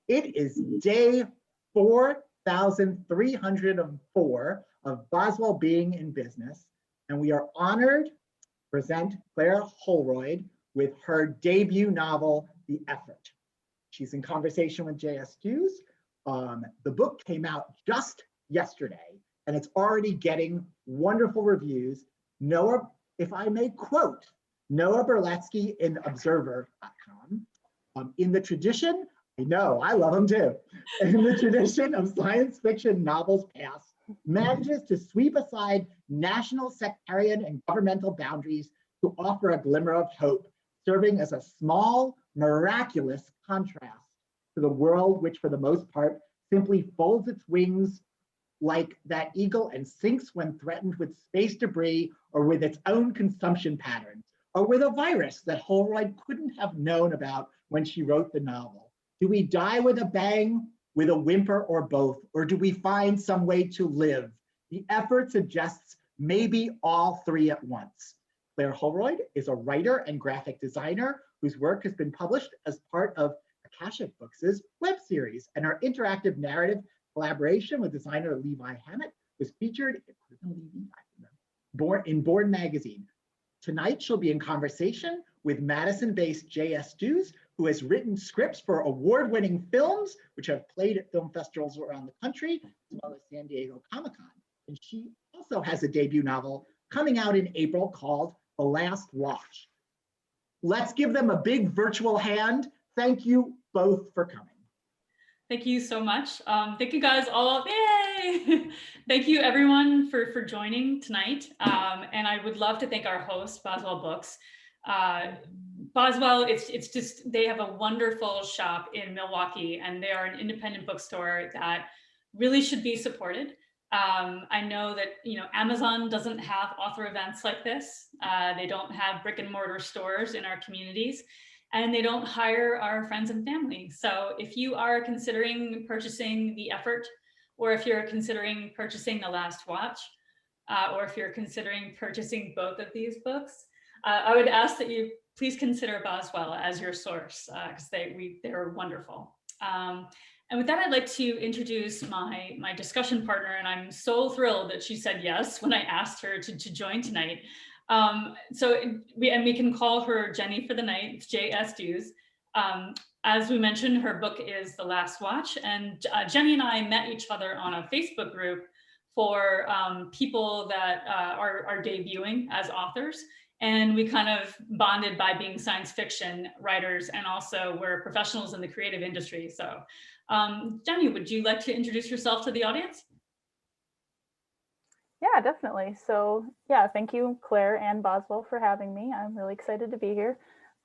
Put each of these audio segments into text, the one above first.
It is day 4,304 of Boswell being in business, and we are honored to present Claire Holroyde with her debut novel, The Effort. She's in conversation with J.S. Hughes. The book came out just yesterday, and it's already getting wonderful reviews. Noah, if I may quote, Noah Berletsky in Observer.com, in the tradition, I know, I love him too, in the tradition of science fiction novels past, manages to sweep aside national sectarian and governmental boundaries to offer a glimmer of hope, serving as a small, miraculous contrast to the world which, for the most part, simply folds its wings like that eagle and sinks when threatened with space debris or with its own consumption patterns, or with a virus that Holroyd couldn't have known about when she wrote the novel. Do we die with a bang, with a whimper, or both? Or do we find some way to live? The effort suggests maybe all three at once. Claire Holroyd is a writer and graphic designer whose work has been published as part of Akashic Books' web series, and her interactive narrative collaboration with designer Levi Hammett was featured in Born magazine. Tonight, she'll be in conversation with Madison-based J.S. Hughes, who has written scripts for award-winning films, which have played at film festivals around the country, as well as San Diego Comic-Con. And she also has a debut novel coming out in April called The Last Watch. Let's give them a big virtual hand. Thank you both for coming. Thank you so much. Thank you guys all. Yay! Thank you everyone for joining tonight. And I would love to thank our host, Boswell Books. Boswell, it's just, they have a wonderful shop in Milwaukee, and they are an independent bookstore that really should be supported. I know that, Amazon doesn't have author events like this. They don't have brick and mortar stores in our communities, and they don't hire our friends and family. So if you are considering purchasing The Effort, or if you're considering purchasing The Last Watch, or if you're considering purchasing both of these books, I would ask that you please consider Boswell as your source, because they're wonderful. And with that, I'd like to introduce my discussion partner, and I'm so thrilled that she said yes when I asked her to join tonight. We can call her Jenny for the night. It's J.S. Hughes. As we mentioned, her book is The Last Watch, and Jenny and I met each other on a Facebook group for people that are debuting as authors. And we kind of bonded by being science fiction writers, and also we're professionals in the creative industry. So Jenny, would you like to introduce yourself to the audience? Yeah, definitely. So yeah, thank you, Claire and Boswell, for having me. I'm really excited to be here.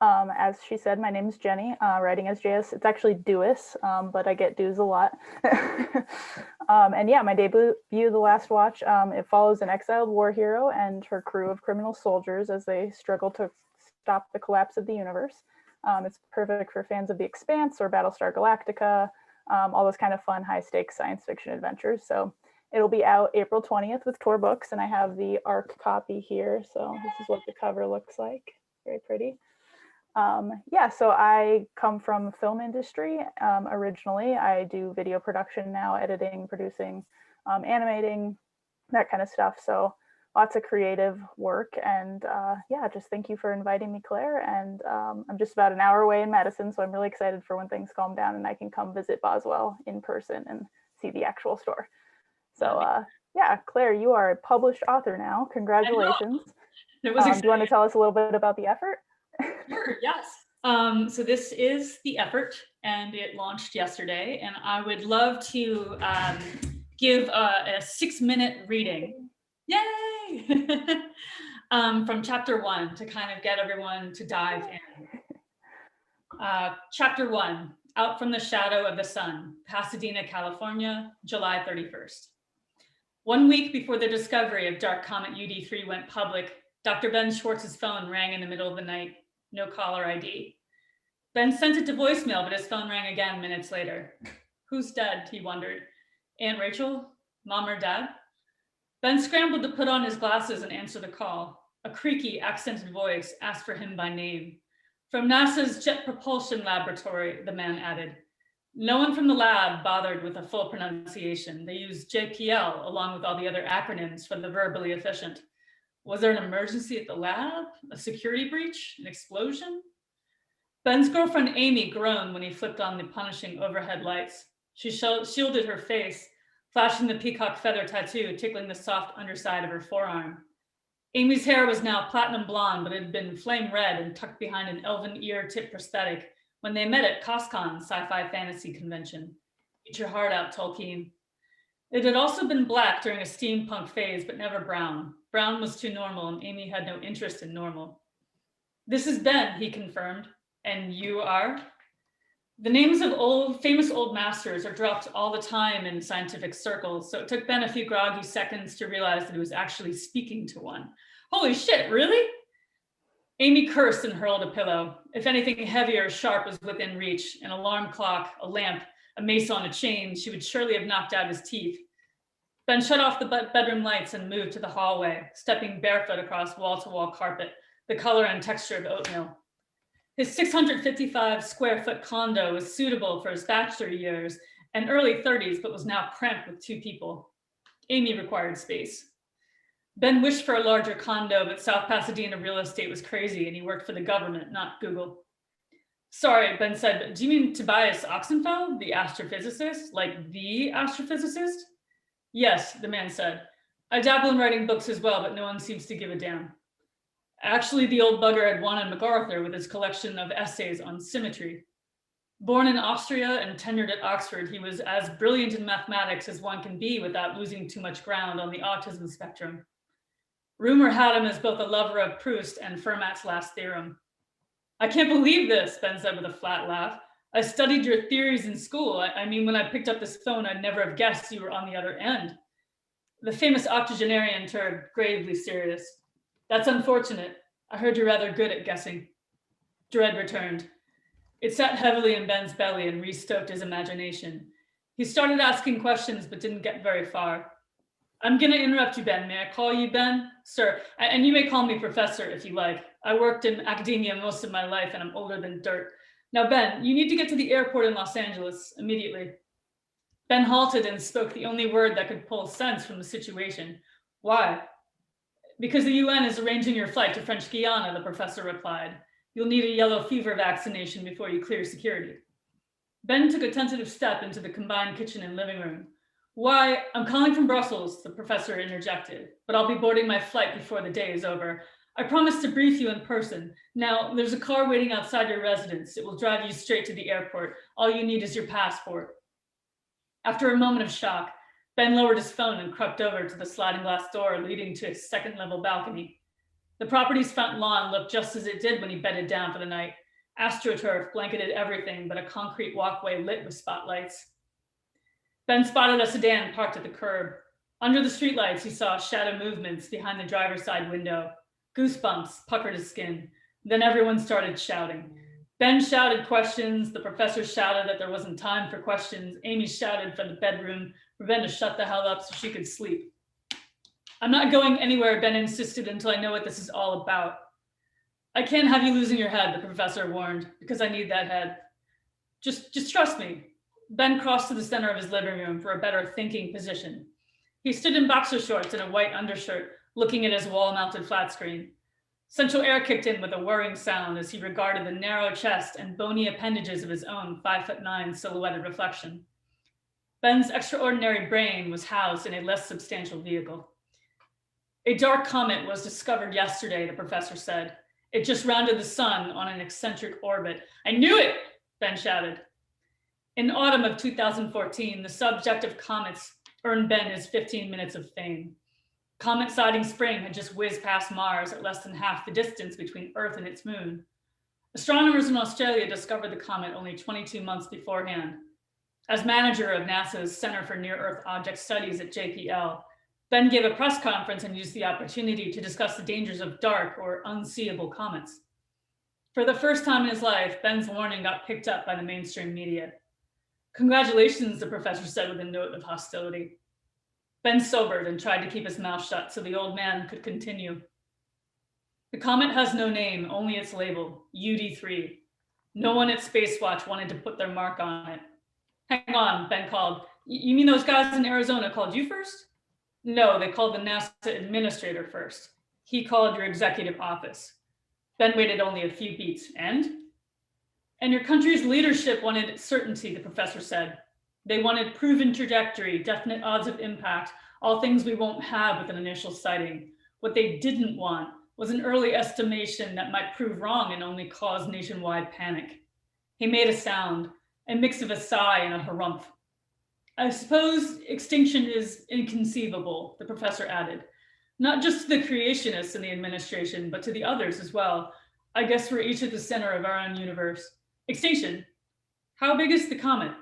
As she said, my name is Jenny, writing as JS. It's actually Dewis, but I get Dews a lot. And yeah, my debut, The Last Watch, it follows an exiled war hero and her crew of criminal soldiers as they struggle to stop the collapse of the universe. It's perfect for fans of The Expanse or Battlestar Galactica, all those kind of fun, high-stakes science fiction adventures. So it'll be out April 20th with Tor Books, and I have the ARC copy here. So this is what the cover looks like. Very pretty. Yeah, so I come from film industry originally. I do video production now, editing, producing, animating, that kind of stuff. So lots of creative work. And yeah, just thank you for inviting me, Claire. And I'm just about an hour away in Madison, so I'm really excited for when things calm down and I can come visit Boswell in person and see the actual store. So yeah, Claire, you are a published author now. Congratulations. Do you want to tell us a little bit about The Effort? Sure, yes. So this is The Effort, and it launched yesterday, and I would love to give a 6-minute reading. Yay! From chapter 1 to kind of get everyone to dive in. Chapter 1, Out from the Shadow of the Sun, Pasadena, California, July 31st. 1 week before the discovery of dark comet UD3 went public, Dr. Ben Schwartz's phone rang in the middle of the night. No caller ID. Ben sent it to voicemail, but his phone rang again minutes later. Who's dead, he wondered. Aunt Rachel? Mom or Dad? Ben scrambled to put on his glasses and answer the call. A creaky, accented voice asked for him by name. From NASA's Jet Propulsion Laboratory, the man added. No one from the lab bothered with a full pronunciation. They used JPL along with all the other acronyms for the verbally efficient. Was there an emergency at the lab? A security breach? An explosion? Ben's girlfriend Amy groaned when he flipped on the punishing overhead lights. She shielded her face, flashing the peacock feather tattoo tickling the soft underside of her forearm. Amy's hair was now platinum blonde, but it had been flame red and tucked behind an elven ear tip prosthetic when they met at CosCon Sci-Fi Fantasy Convention. Eat your heart out, Tolkien. It had also been black during a steampunk phase, but never brown. Brown was too normal, and Amy had no interest in normal. This is Ben, he confirmed. And you are? The names of famous old masters are dropped all the time in scientific circles, so it took Ben a few groggy seconds to realize that he was actually speaking to one. Holy shit, really? Amy cursed and hurled a pillow. If anything heavy or sharp was within reach, an alarm clock, a lamp, a mace on a chain, she would surely have knocked out his teeth. Ben shut off the bedroom lights and moved to the hallway, stepping barefoot across wall-to-wall carpet, the color and texture of oatmeal. His 655 square foot condo was suitable for his bachelor years and early 30s, but was now cramped with 2 people. Amy required space. Ben wished for a larger condo, but South Pasadena real estate was crazy and he worked for the government, not Google. Sorry, Ben said, but do you mean Tobias Oxenfeld, the astrophysicist? Like the astrophysicist? Yes, the man said. I dabble in writing books as well, but no one seems to give a damn. Actually, the old bugger had won a MacArthur with his collection of essays on symmetry. Born in Austria and tenured at Oxford, he was as brilliant in mathematics as one can be without losing too much ground on the autism spectrum. Rumor had him as both a lover of Proust and Fermat's last theorem. I can't believe this, Ben said with a flat laugh. I studied your theories in school. I mean, when I picked up this phone, I'd never have guessed you were on the other end. The famous octogenarian turned gravely serious. That's unfortunate. I heard you're rather good at guessing. Dread returned. It sat heavily in Ben's belly and re-stoked his imagination. He started asking questions, but didn't get very far. I'm going to interrupt you, Ben. May I call you Ben? Sir, and you may call me Professor if you like. I worked in academia most of my life and I'm older than dirt. Now, Ben, you need to get to the airport in Los Angeles immediately. Ben halted and spoke the only word that could pull sense from the situation. Why? Because the UN is arranging your flight to French Guiana, the professor replied. You'll need a yellow fever vaccination before you clear security. Ben took a tentative step into the combined kitchen and living room. Why, I'm calling from Brussels, the professor interjected, but I'll be boarding my flight before the day is over. I promised to brief you in person. Now, there's a car waiting outside your residence. It will drive you straight to the airport. All you need is your passport. After a moment of shock, Ben lowered his phone and crept over to the sliding glass door leading to his second-level balcony. The property's front lawn looked just as it did when he bedded down for the night. AstroTurf blanketed everything but a concrete walkway lit with spotlights. Ben spotted a sedan parked at the curb. Under the streetlights, he saw shadow movements behind the driver's side window. Goosebumps puckered his skin. Then everyone started shouting. Ben shouted questions. The professor shouted that there wasn't time for questions. Amy shouted from the bedroom for Ben to shut the hell up so she could sleep. I'm not going anywhere, Ben insisted, until I know what this is all about. I can't have you losing your head, the professor warned, because I need that head. Just trust me. Ben crossed to the center of his living room for a better thinking position. He stood in boxer shorts and a white undershirt, looking at his wall-mounted flat screen. Central air kicked in with a whirring sound as he regarded the narrow chest and bony appendages of his own 5'9" silhouetted reflection. Ben's extraordinary brain was housed in a less substantial vehicle. A dark comet was discovered yesterday, the professor said. It just rounded the sun on an eccentric orbit. I knew it, Ben shouted. In autumn of 2014, the subject of comets earned Ben his 15 minutes of fame. Comet sighting spring had just whizzed past Mars at less than half the distance between Earth and its moon. Astronomers in Australia discovered the comet only 22 months beforehand. As manager of NASA's Center for Near-Earth Object Studies at JPL, Ben gave a press conference and used the opportunity to discuss the dangers of dark or unseeable comets. For the first time in his life, Ben's warning got picked up by the mainstream media. Congratulations, the professor said with a note of hostility. Ben sobered and tried to keep his mouth shut so the old man could continue. The comet has no name, only its label, UD3. No one at Spacewatch wanted to put their mark on it. Hang on, Ben called. You mean those guys in Arizona called you first? No, they called the NASA administrator first. He called your executive office. Ben waited only a few beats. And your country's leadership wanted certainty, the professor said. They wanted proven trajectory, definite odds of impact, all things we won't have with an initial sighting. What they didn't want was an early estimation that might prove wrong and only cause nationwide panic. He made a sound, a mix of a sigh and a harumph. I suppose extinction is inconceivable, the professor added. Not just to the creationists in the administration, but to the others as well. I guess we're each at the center of our own universe. Extinction. How big is the comet?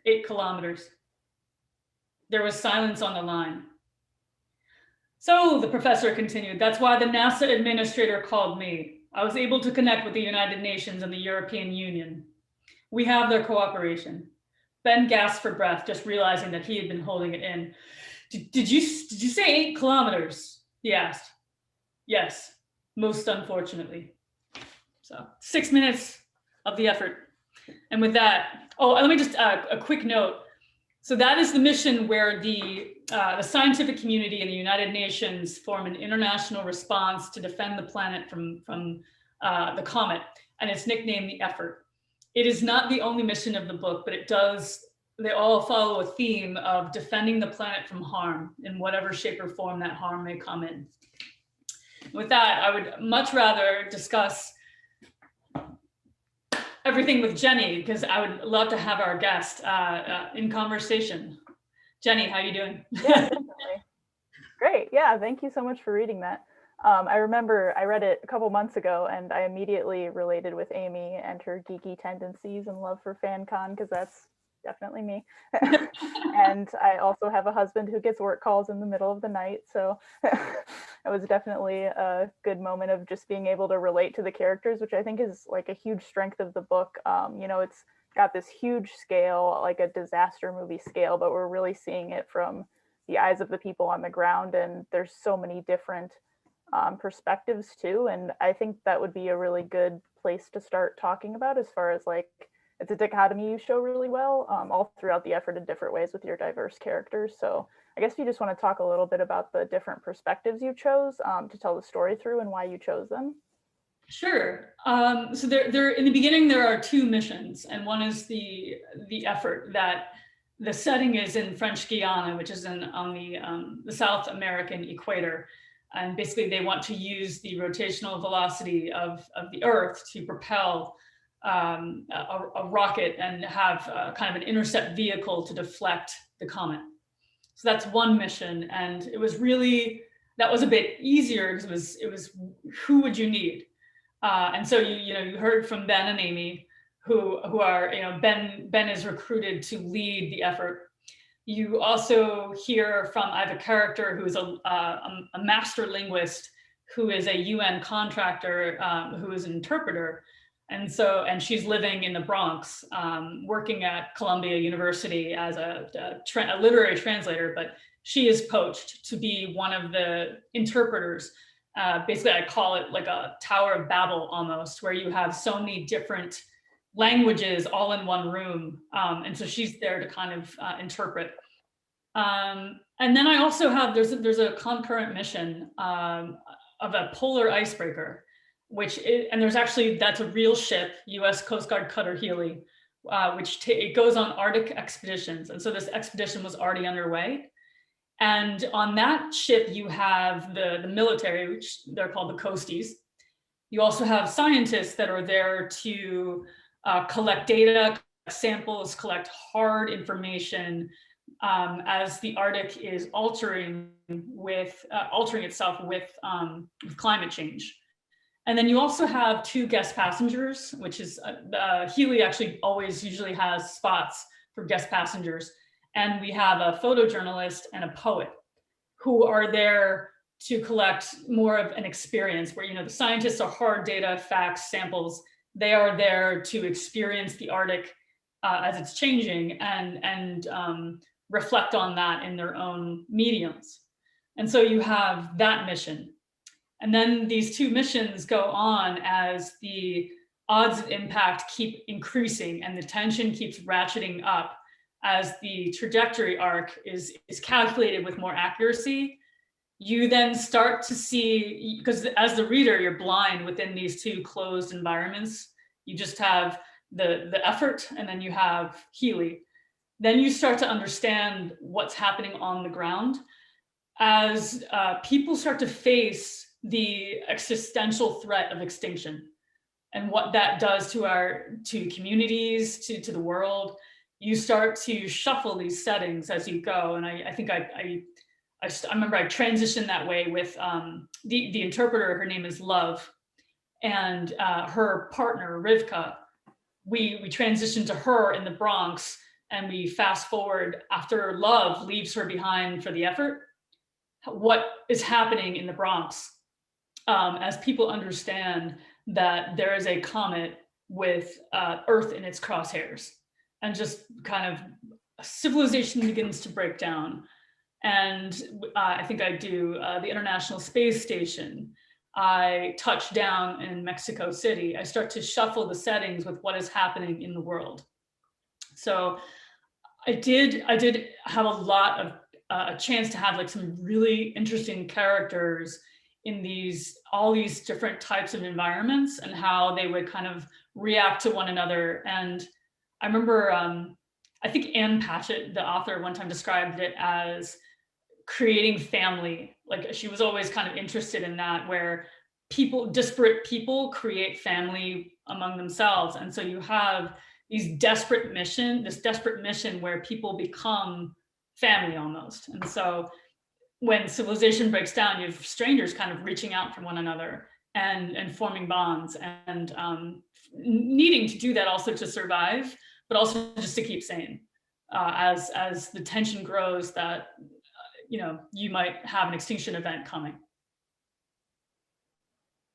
8 kilometers. There was silence on the line. So, the professor continued, that's why the NASA administrator called me. I was able to connect with the United Nations and the European Union. We have their cooperation. Ben gasped for breath, just realizing that he had been holding it in. Did you say 8 kilometers? He asked. Yes, most unfortunately. So 6 minutes of the effort. And with that, let me just a quick note. So that is the mission where the scientific community and the United Nations form an international response to defend the planet from the comet, and it's nicknamed the Effort. It is not the only mission of the book, but they all follow a theme of defending the planet from harm in whatever shape or form that harm may come in. With that, I would much rather discuss everything with Jenny, because I would love to have our guest in conversation. Jenny, how you doing? Yeah, definitely. Great. Yeah, thank you so much for reading that. I remember I read it a couple months ago, and I immediately related with Amy and her geeky tendencies and love for FanCon, because that's definitely me. And I also have a husband who gets work calls in the middle of the night, so it was definitely a good moment of just being able to relate to the characters, which I think is like a huge strength of the book. It's got this huge scale, like a disaster movie scale, but we're really seeing it from the eyes of the people on the ground, and there's so many different perspectives too. And I think that would be a really good place to start talking about, as far as like, it's a dichotomy you show really well all throughout the effort in different ways with your diverse characters. So I guess you just want to talk a little bit about the different perspectives you chose to tell the story through and why you chose them. Sure. So there in the beginning, there are 2 missions, and one is the effort that the setting is in French Guiana, which is on the South American equator. And basically they want to use the rotational velocity of the Earth to propel a rocket and have kind of an intercept vehicle to deflect the comet. So that's one mission. And it was really, that was a bit easier because it was who would you need? And so you heard from Ben and Amy, who are, Ben is recruited to lead the effort. You also hear from, I have a character who is a master linguist, who is a UN contractor, who is an interpreter. And she's living in the Bronx, working at Columbia University as a literary translator, but she is poached to be one of the interpreters. Basically, I call it like a Tower of Babel almost, where you have so many different languages all in one room. And so she's there to kind of interpret. And then I also have, there's a concurrent mission of a polar icebreaker, that's a real ship, US Coast Guard Cutter Healy, which it goes on Arctic expeditions. And so this expedition was already underway. And on that ship, you have the military, which they're called the Coasties. You also have scientists that are there to collect data, collect samples, collect hard information as the Arctic is altering itself with climate change. And then you also have 2 guest passengers, which is Healy actually usually has spots for guest passengers. And we have a photojournalist and a poet who are there to collect more of an experience where, the scientists are hard data, facts, samples. They are there to experience the Arctic as it's changing and reflect on that in their own mediums. And so you have that mission. And then these 2 missions go on as the odds of impact keep increasing and the tension keeps ratcheting up as the trajectory arc is calculated with more accuracy, you then start to see, because as the reader, you're blind within these two closed environments. You just have the effort and then you have Healy. Then you start to understand what's happening on the ground as people start to face the existential threat of extinction and what that does to communities, to the world. You start to shuffle these settings as you go. And I think I remember I transitioned that way with the interpreter. Her name is Love, and her partner Rivka. We transitioned to her in the Bronx, and we fast forward after Love leaves her behind for the effort. What is happening in the Bronx as people understand that there is a comet with Earth in its crosshairs, and just kind of civilization begins to break down. And I think I do the International Space Station. I touch down in Mexico City. I start to shuffle the settings with what is happening in the world. So I did have a lot of a chance to have like some really interesting characters in all these different types of environments and how they would kind of react to one another. And I remember, I think Ann Patchett, the author, one time described it as creating family. Like she was always kind of interested in that, where disparate people create family among themselves. And so you have this desperate mission where people become family almost. And so when civilization breaks down, you have strangers kind of reaching out for one another and forming bonds and needing to do that also to survive, but also just to keep sane as the tension grows that you might have an extinction event coming.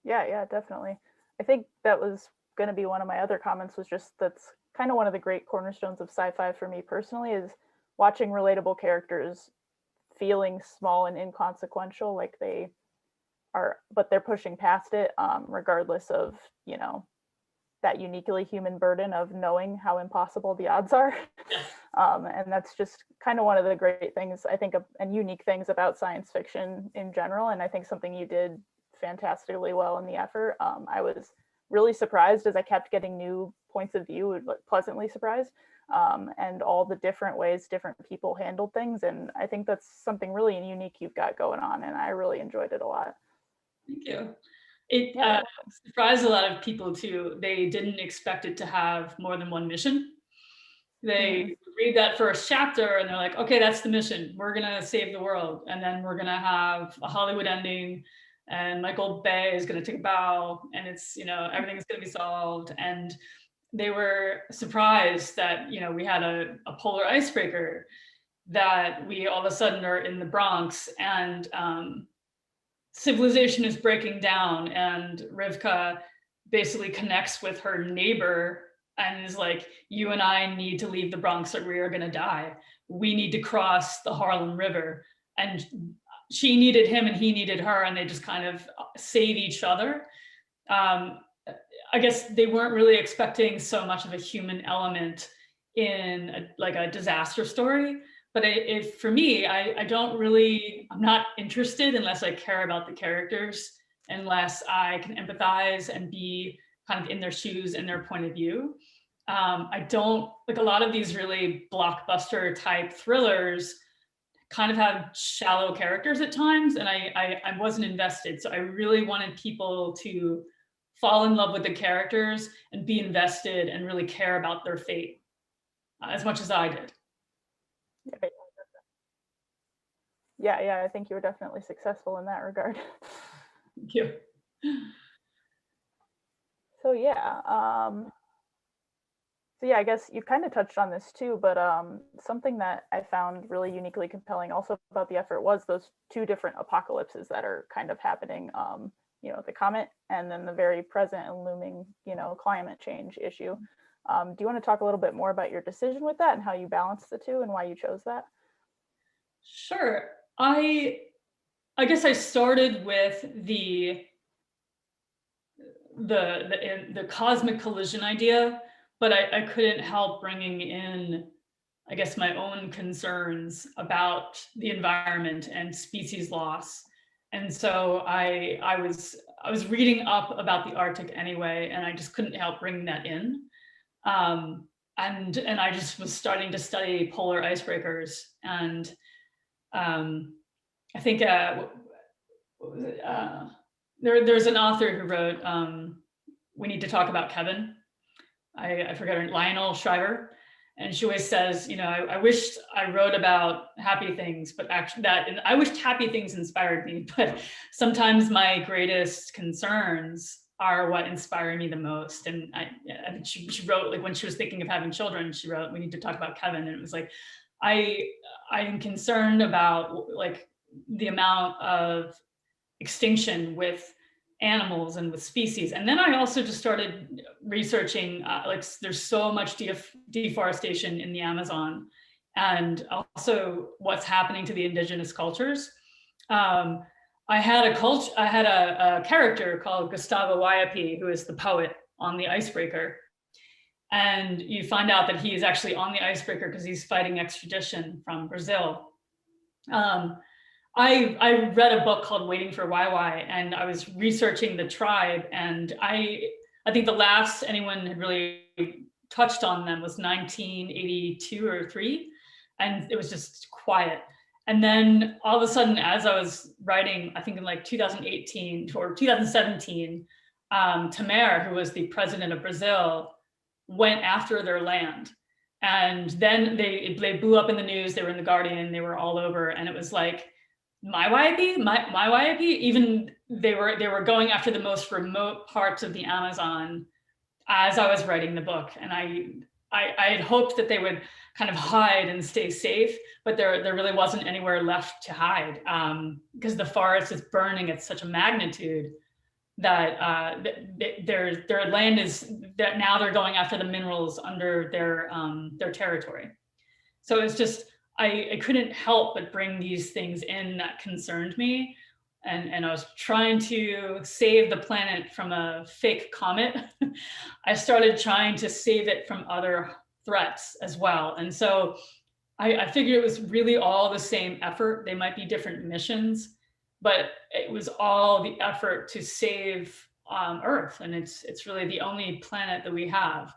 Yeah, definitely. I think that was going to be one of my other comments, was just that's kind of one of the great cornerstones of sci-fi for me personally, is watching relatable characters feeling small and inconsequential, like they are, but they're pushing past it, regardless of, that uniquely human burden of knowing how impossible the odds are. And that's just kind of one of the great things, I think, and unique things about science fiction in general. And I think something you did fantastically well in the effort. I was really surprised as I kept getting new points of view, pleasantly surprised, and all the different ways different people handled things. And I think that's something really unique you've got going on, and I really enjoyed it a lot. Thank you. It surprised a lot of people too. They didn't expect it to have more than one mission. They read that first chapter and they're like, okay, that's the mission. We're gonna save the world. And then we're gonna have a Hollywood ending and Michael Bay is gonna take a bow and it's, everything's gonna be solved. And they were surprised that, we had a polar icebreaker, that we all of a sudden are in the Bronx and civilization is breaking down, and Rivka basically connects with her neighbor and is like, you and I need to leave the Bronx or we are gonna die. We need to cross the Harlem River. And she needed him and he needed her, and they just kind of save each other. I guess they weren't really expecting so much of a human element in a disaster story. But for me, I'm not interested unless I care about the characters, unless I can empathize and be kind of in their shoes and their point of view. I don't, like a lot of these really blockbuster type thrillers kind of have shallow characters at times, and I wasn't invested. So I really wanted people to fall in love with the characters and be invested and really care about their fate as much as I did. Yeah, I think you were definitely successful in that regard. Thank you. So yeah, I guess you kind of touched on this too, but something that I found really uniquely compelling also about the effort was those two different apocalypses that are kind of happening. The comet and then the very present and looming, climate change issue. Do you want to talk a little bit more about your decision with that and how you balance the two and why you chose that? Sure. I guess I started with the cosmic collision idea, but I couldn't help bringing in, I guess, my own concerns about the environment and species loss. And so I was reading up about the Arctic anyway, and I just couldn't help bringing that in. And I just was starting to study polar icebreakers, and I think what was it? There's an author who wrote "We Need to Talk About Kevin." I forget her, Lionel Shriver, and she always says, I wished I wrote about happy things, but actually and I wished happy things inspired me, but sometimes my greatest concerns are what inspire me the most. And she wrote, like, when she was thinking of having children, she wrote, "We need to talk about Kevin." And it was like, I'm concerned about, like, the amount of extinction with animals and with species. And then I also just started researching, like, there's so much deforestation in the Amazon, and also what's happening to the indigenous cultures. I had a character called Gustavo Waiapi, who is the poet on the icebreaker. And you find out that he is actually on the icebreaker because he's fighting extradition from Brazil. I read a book called Waiting for YY, and I was researching the tribe, and I think the last anyone had really touched on them was 1982 or 3, and it was just quiet. And then all of a sudden, as I was writing, I think in like 2018 or 2017, Temer, who was the president of Brazil, went after their land. And then they blew up in the news. They were in the Guardian. They were all over. And it was like, my YIP, even they were going after the most remote parts of the Amazon as I was writing the book. And I had hoped that they would kind of hide and stay safe, but there really wasn't anywhere left to hide, because the forest is burning at such a magnitude that their land is, that now they're going after the minerals under their territory. So it's just, I couldn't help but bring these things in that concerned me. And I was trying to save the planet from a fake comet. I started trying to save it from other threats as well. And so I figured it was really all the same effort. They might be different missions, but it was all the effort to save Earth. And it's really the only planet that we have.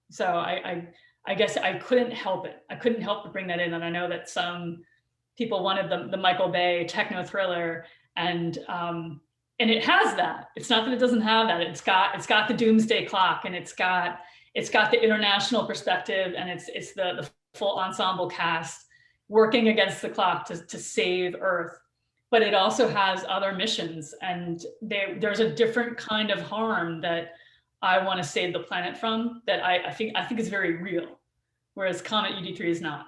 So I guess I couldn't help it. I couldn't help but bring that in. And I know that some people wanted the Michael Bay techno thriller, and it has that. It's not that it doesn't have that. It's got the doomsday clock, and it's got the international perspective, and it's the full ensemble cast working against the clock to save Earth. But it also has other missions, and there's a different kind of harm that I want to save the planet from that I think is very real, whereas Comet UD3 is not.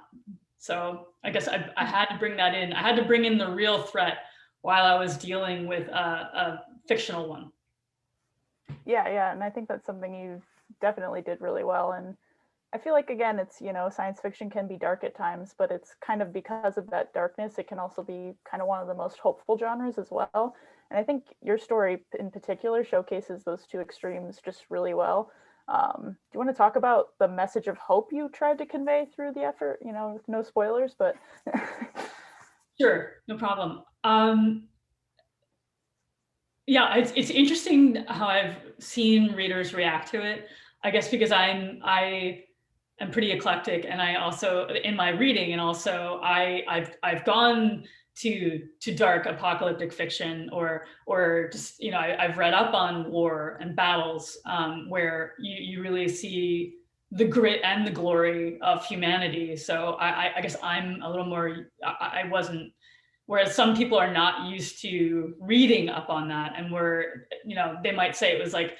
So I guess I had to bring that in. I had to bring in the real threat while I was dealing with a fictional one. Yeah, and I think that's something you definitely did really well. And I feel like, again, it's, science fiction can be dark at times, but it's kind of because of that darkness, it can also be kind of one of the most hopeful genres as well. And I think your story in particular showcases those two extremes just really well. Do you want to talk about the message of hope you tried to convey through the effort? With no spoilers, but. Sure, no problem. Yeah, it's interesting how I've seen readers react to it. I guess because I am pretty eclectic, and I also, in my reading, and also I've gone to dark apocalyptic fiction, or just I've read up on war and battles, where you really see the grit and the glory of humanity. So I guess I'm a little more, I wasn't, whereas some people are not used to reading up on that, and they might say it was like,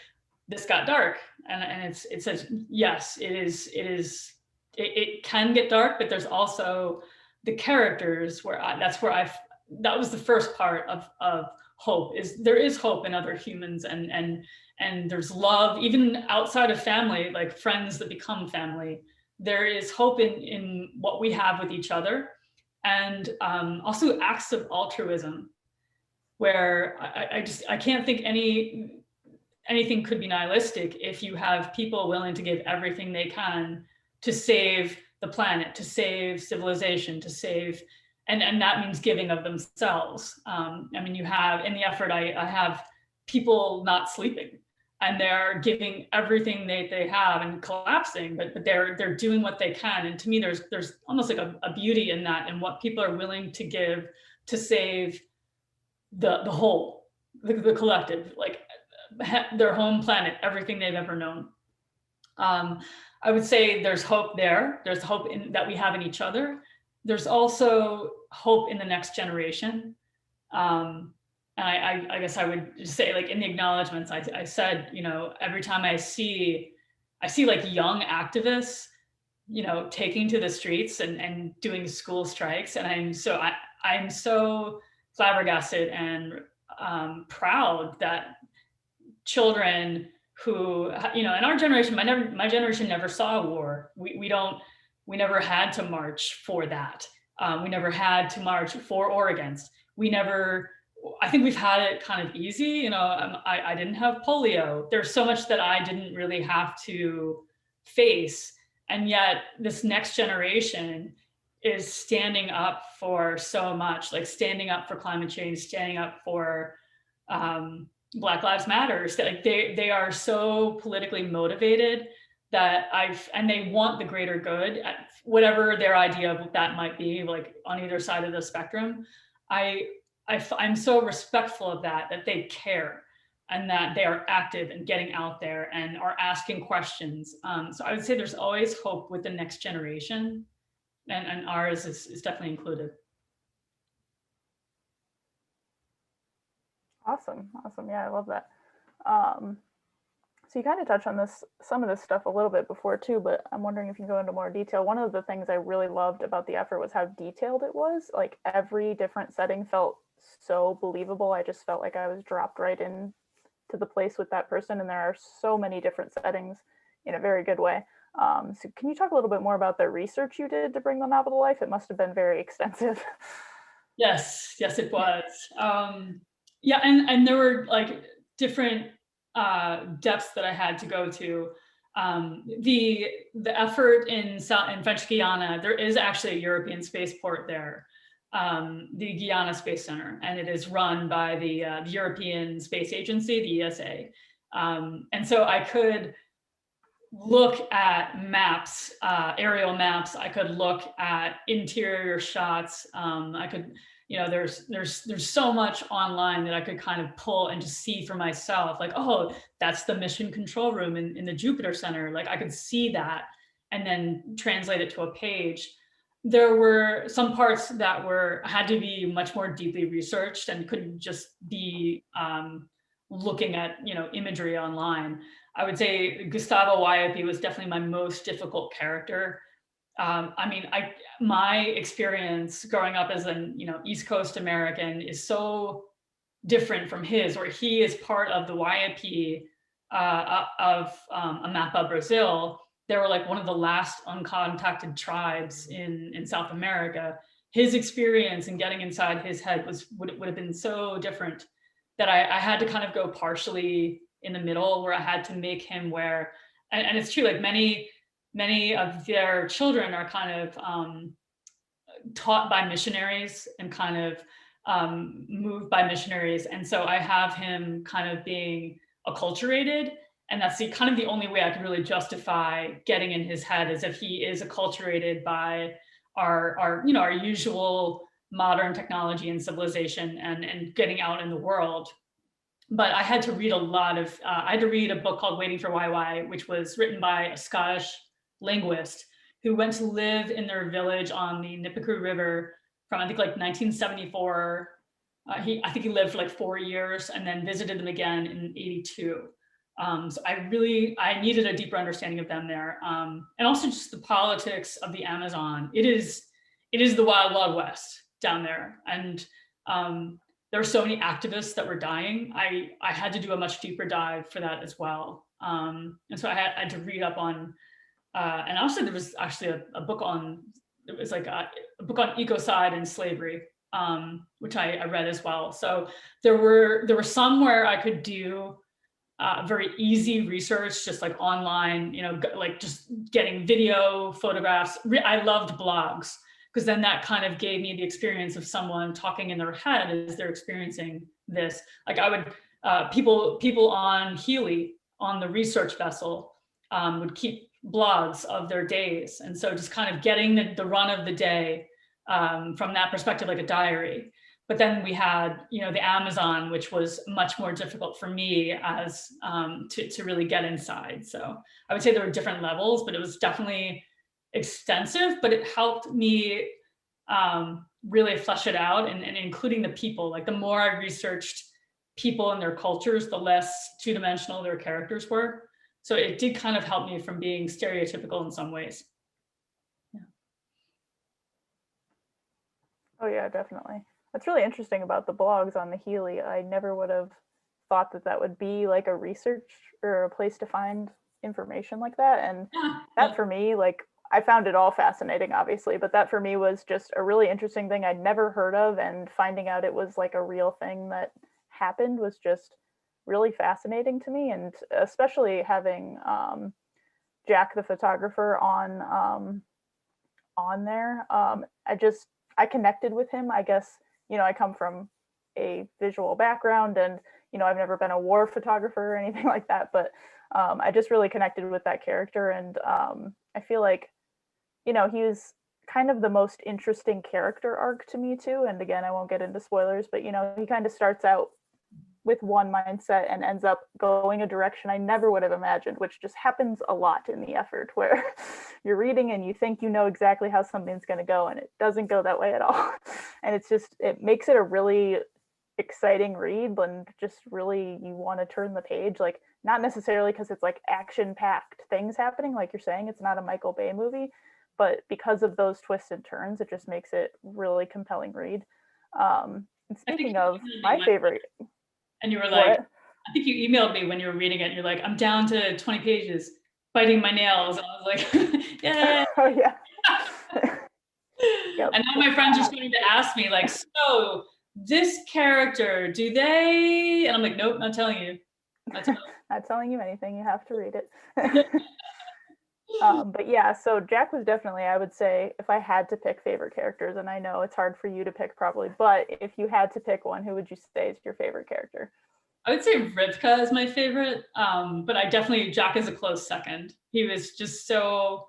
this got dark, and it says, yes, it can get dark, but there's also the characters where that was the first part of hope, is there is hope in other humans, and there's love even outside of family, like friends that become family. There is hope in what we have with each other, and also acts of altruism, where I can't think anything could be nihilistic if you have people willing to give everything they can to save the planet, to save civilization, to save, and that means giving of themselves. I mean, you have in the effort, I have people not sleeping, and they're giving everything they have and collapsing, but they're doing what they can. And to me, there's almost like a beauty in that, and what people are willing to give to save the whole, the collective, like their home planet, everything they've ever known. I would say there's hope there. There's hope in that we have in each other. There's also hope in the next generation. And I guess I would just say, like in the acknowledgements, I said, you know, every time I see like young activists, you know, taking to the streets and doing school strikes, and I'm so flabbergasted and proud that children who, you know, in our generation, my generation never saw a war. We never had to march for that. We never had to march for or against. I think we've had it kind of easy. You know, I didn't have polio. There's so much that I didn't really have to face. And yet this next generation is standing up for so much, like standing up for climate change, standing up for Black Lives Matter. Like they are so politically motivated that and they want the greater good, whatever their idea of what that might be, like on either side of the spectrum. I'm so respectful of that they care and that they are active and getting out there and are asking questions. So I would say there's always hope with the next generation, and ours is definitely included. Awesome. Yeah, I love that. So you kind of touched on some of this stuff a little bit before too, but I'm wondering if you can go into more detail. One of the things I really loved about the effort was how detailed it was. Like every different setting felt so believable. I just felt like I was dropped right in to the place with that person. And there are so many different settings in a very good way. So can you talk a little bit more about the research you did to bring the novel to life? It must have been very extensive. Yes, it was. Yeah, and there were like different depths that I had to go to. The effort in French Guiana, there is actually a European spaceport there, the Guiana Space Center, and it is run by the European Space Agency, the ESA. And so I could look at maps, aerial maps. I could look at interior shots. I could, you know, there's so much online that I could kind of pull and just see for myself, like, oh, that's the mission control room in the Jupiter Center. Like I could see that and then translate it to a page. There were some parts that had to be much more deeply researched and couldn't just be looking at, you know, imagery online. I would say Gustavo Waiapi was definitely my most difficult character. I mean, my experience growing up as an, you know, East Coast American is so different from his, where he is part of the Waiapi of Amapa, Brazil. They were like one of the last uncontacted tribes in South America. His experience and getting inside his head would have been so different that I had to kind of go partially in the middle, where I had to make him where, and it's true, like many of their children are kind of taught by missionaries and kind of moved by missionaries. And so I have him kind of being acculturated. And that's kind of the only way I can really justify getting in his head, is if he is acculturated by our you know, our usual modern technology and civilization and getting out in the world. But I had to read I had to read a book called Waiting for YY, which was written by a Scottish linguist who went to live in their village on the Nippercrew River from, I think, like 1974. I think he lived for like 4 years and then visited them again in 82. So I needed a deeper understanding of them there. And also just the politics of the Amazon. It is the wild, wild west down there. And there were so many activists that were dying. I had to do a much deeper dive for that as well. And so I had to read up on, and also there was actually a book on, it was like a book on ecocide and slavery, which I read as well. So there were some where I could do very easy research, just like online, like just getting video, photographs. I loved blogs because then that kind of gave me the experience of someone talking in their head as they're experiencing this. Like I would, people on Healy, on the research vessel, would keep blogs of their days. And so just kind of getting the run of the day from that perspective, like a diary. But then we had, the Amazon, which was much more difficult for me as to really get inside. So I would say there were different levels, but it was definitely extensive, but it helped me really flesh it out and including the people. Like the more I researched people and their cultures, the less two-dimensional their characters were. So it did kind of help me from being stereotypical in some ways. Yeah. Oh yeah, definitely. That's really interesting about the blogs on the Healy. I never would have thought that that would be like a research or a place to find information like that. And that for me, like I found it all fascinating, obviously, but that for me was just a really interesting thing I'd never heard of, and finding out it was like a real thing that happened was just really fascinating to me. And especially having Jack the photographer on there, I connected with him. I guess, I come from a visual background, and I've never been a war photographer or anything like that, but I just really connected with that character. And I feel like he was kind of the most interesting character arc to me too. And again, I won't get into spoilers, but he kind of starts out with one mindset and ends up going a direction I never would have imagined, which just happens a lot in the effort, where you're reading and you think you know exactly how something's going to go, and it doesn't go that way at all. And it makes it a really exciting read, and just really you want to turn the page, like not necessarily because it's like action-packed things happening, like you're saying, it's not a Michael Bay movie, but because of those twists and turns, it just makes it really compelling read. And speaking of my favorite, and you were like, what? I think you emailed me when you were reading it, and you're like, I'm down to 20 pages, biting my nails. And I was like, yeah. Oh, yeah. Yep. And now my friends are starting to ask me, like, so this character, do they? And I'm like, nope, not telling you. Not telling you anything. You have to read it. But yeah, so Jack was definitely, I would say, if I had to pick favorite characters, and I know it's hard for you to pick probably, but if you had to pick one, who would you say is your favorite character? I would say Rivka is my favorite, but Jack is a close second. He was just so,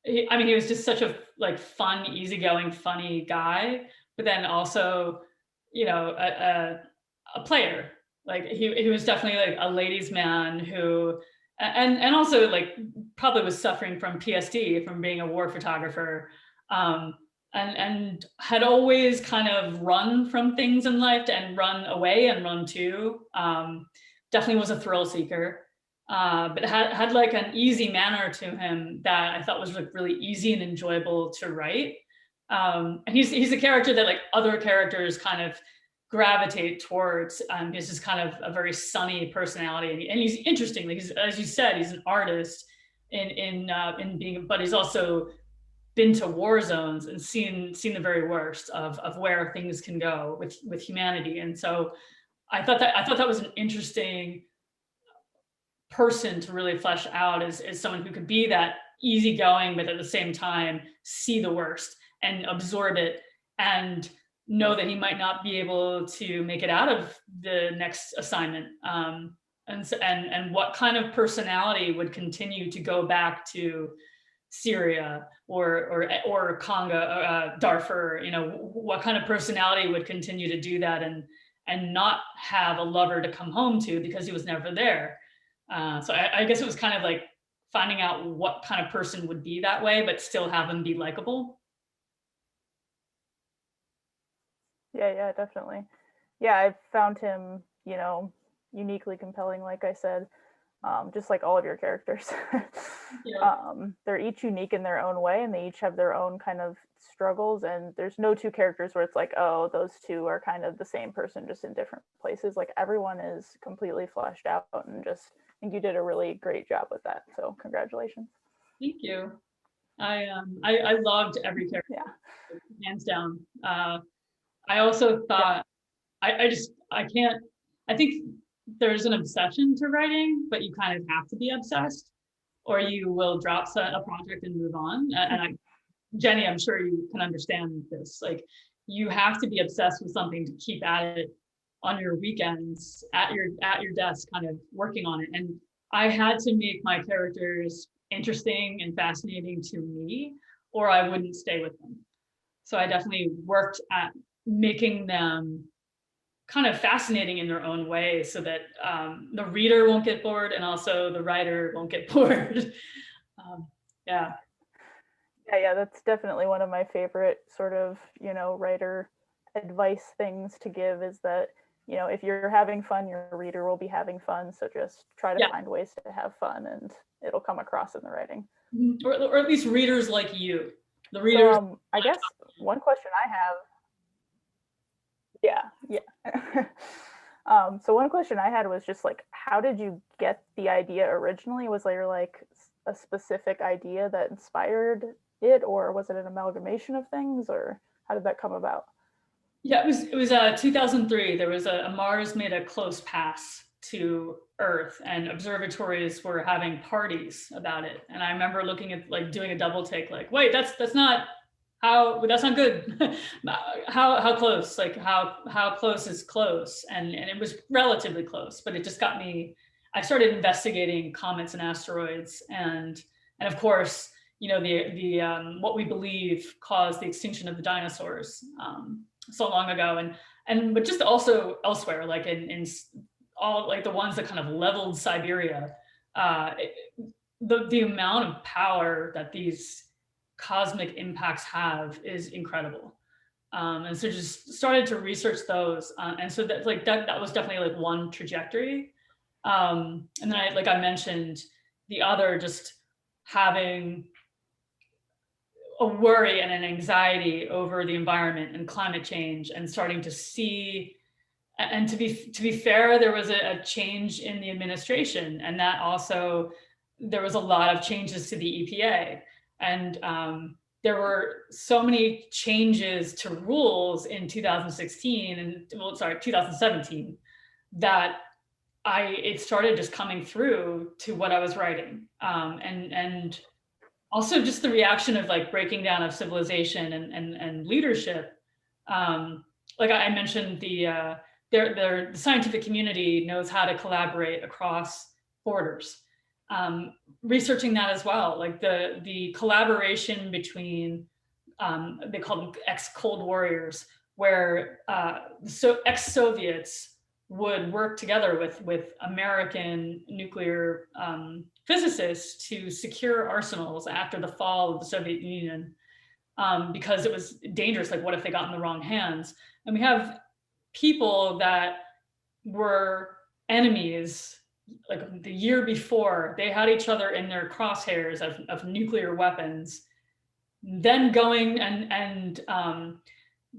he was just such a like fun, easygoing, funny guy, but then also, a player. Like he was definitely like a ladies' man who, and also like probably was suffering from PSD from being a war photographer, and had always kind of run from things in life and run away and run to. Definitely was a thrill seeker, but had like an easy manner to him that I thought was like really easy and enjoyable to write. And he's a character that like other characters kind of gravitate towards. He's just kind of a very sunny personality, and he's interesting. Like as you said, he's an artist in being, but he's also been to war zones and seen the very worst of where things can go with humanity. And so I thought that was an interesting person to really flesh out as someone who could be that easygoing, but at the same time see the worst and absorb it and know that he might not be able to make it out of the next assignment. And what kind of personality would continue to go back to Syria or Congo, Darfur, what kind of personality would continue to do that and not have a lover to come home to because he was never there. So I guess it was kind of like finding out what kind of person would be that way, but still have him be likable. Yeah, definitely. Yeah, I found him, uniquely compelling, like I said, just like all of your characters. Yeah. They're each unique in their own way, and they each have their own kind of struggles, and there's no two characters where it's like, oh, those two are kind of the same person, just in different places. Like everyone is completely fleshed out, and just I think you did a really great job with that. So congratulations. Thank you. I loved every character, yeah. Hands down. I also thought, I think there's an obsession to writing, but you kind of have to be obsessed, or you will drop a project and move on. Jenny, I'm sure you can understand this. Like, you have to be obsessed with something to keep at it on your weekends, at your desk, kind of working on it. And I had to make my characters interesting and fascinating to me, or I wouldn't stay with them. So I definitely worked at making them kind of fascinating in their own way, so that the reader won't get bored, and also the writer won't get bored. Yeah. Yeah, that's definitely one of my favorite sort of, writer advice things to give, is that, if you're having fun, your reader will be having fun. So just try to find ways to have fun, and it'll come across in the writing. Or at least readers like you. The readers. So, I guess one question I have. Yeah. So one question I had was just like, how did you get the idea originally? Was there like a specific idea that inspired it, or was it an amalgamation of things, or how did that come about? Yeah, it was 2003. There was a Mars made a close pass to Earth, and observatories were having parties about it. And I remember looking at, like, doing a double take, like, wait, that's not that's not good. how close? Like, how close is close? And it was relatively close, but it just got me. I started investigating comets and asteroids, and of course, the what we believe caused the extinction of the dinosaurs so long ago, but just also elsewhere, like in all, like, the ones that kind of leveled Siberia. The amount of power that these cosmic impacts have is incredible. And so just started to research those. And so that was definitely like one trajectory. And then I mentioned, the other, just having a worry and an anxiety over the environment and climate change, and starting to see, and to be fair, there was a change in the administration, and that also, there was a lot of changes to the EPA. And there were so many changes to rules in 2016 2017, that it started just coming through to what I was writing. And also just the reaction of, like, breaking down of civilization and leadership. Like I mentioned, the scientific community knows how to collaborate across borders. Researching that as well, like the collaboration between, they call them ex-Cold Warriors, where ex-Soviets would work together with American nuclear physicists to secure arsenals after the fall of the Soviet Union, because it was dangerous. Like, what if they got in the wrong hands? And we have people that were enemies, like, the year before, they had each other in their crosshairs of nuclear weapons, then going and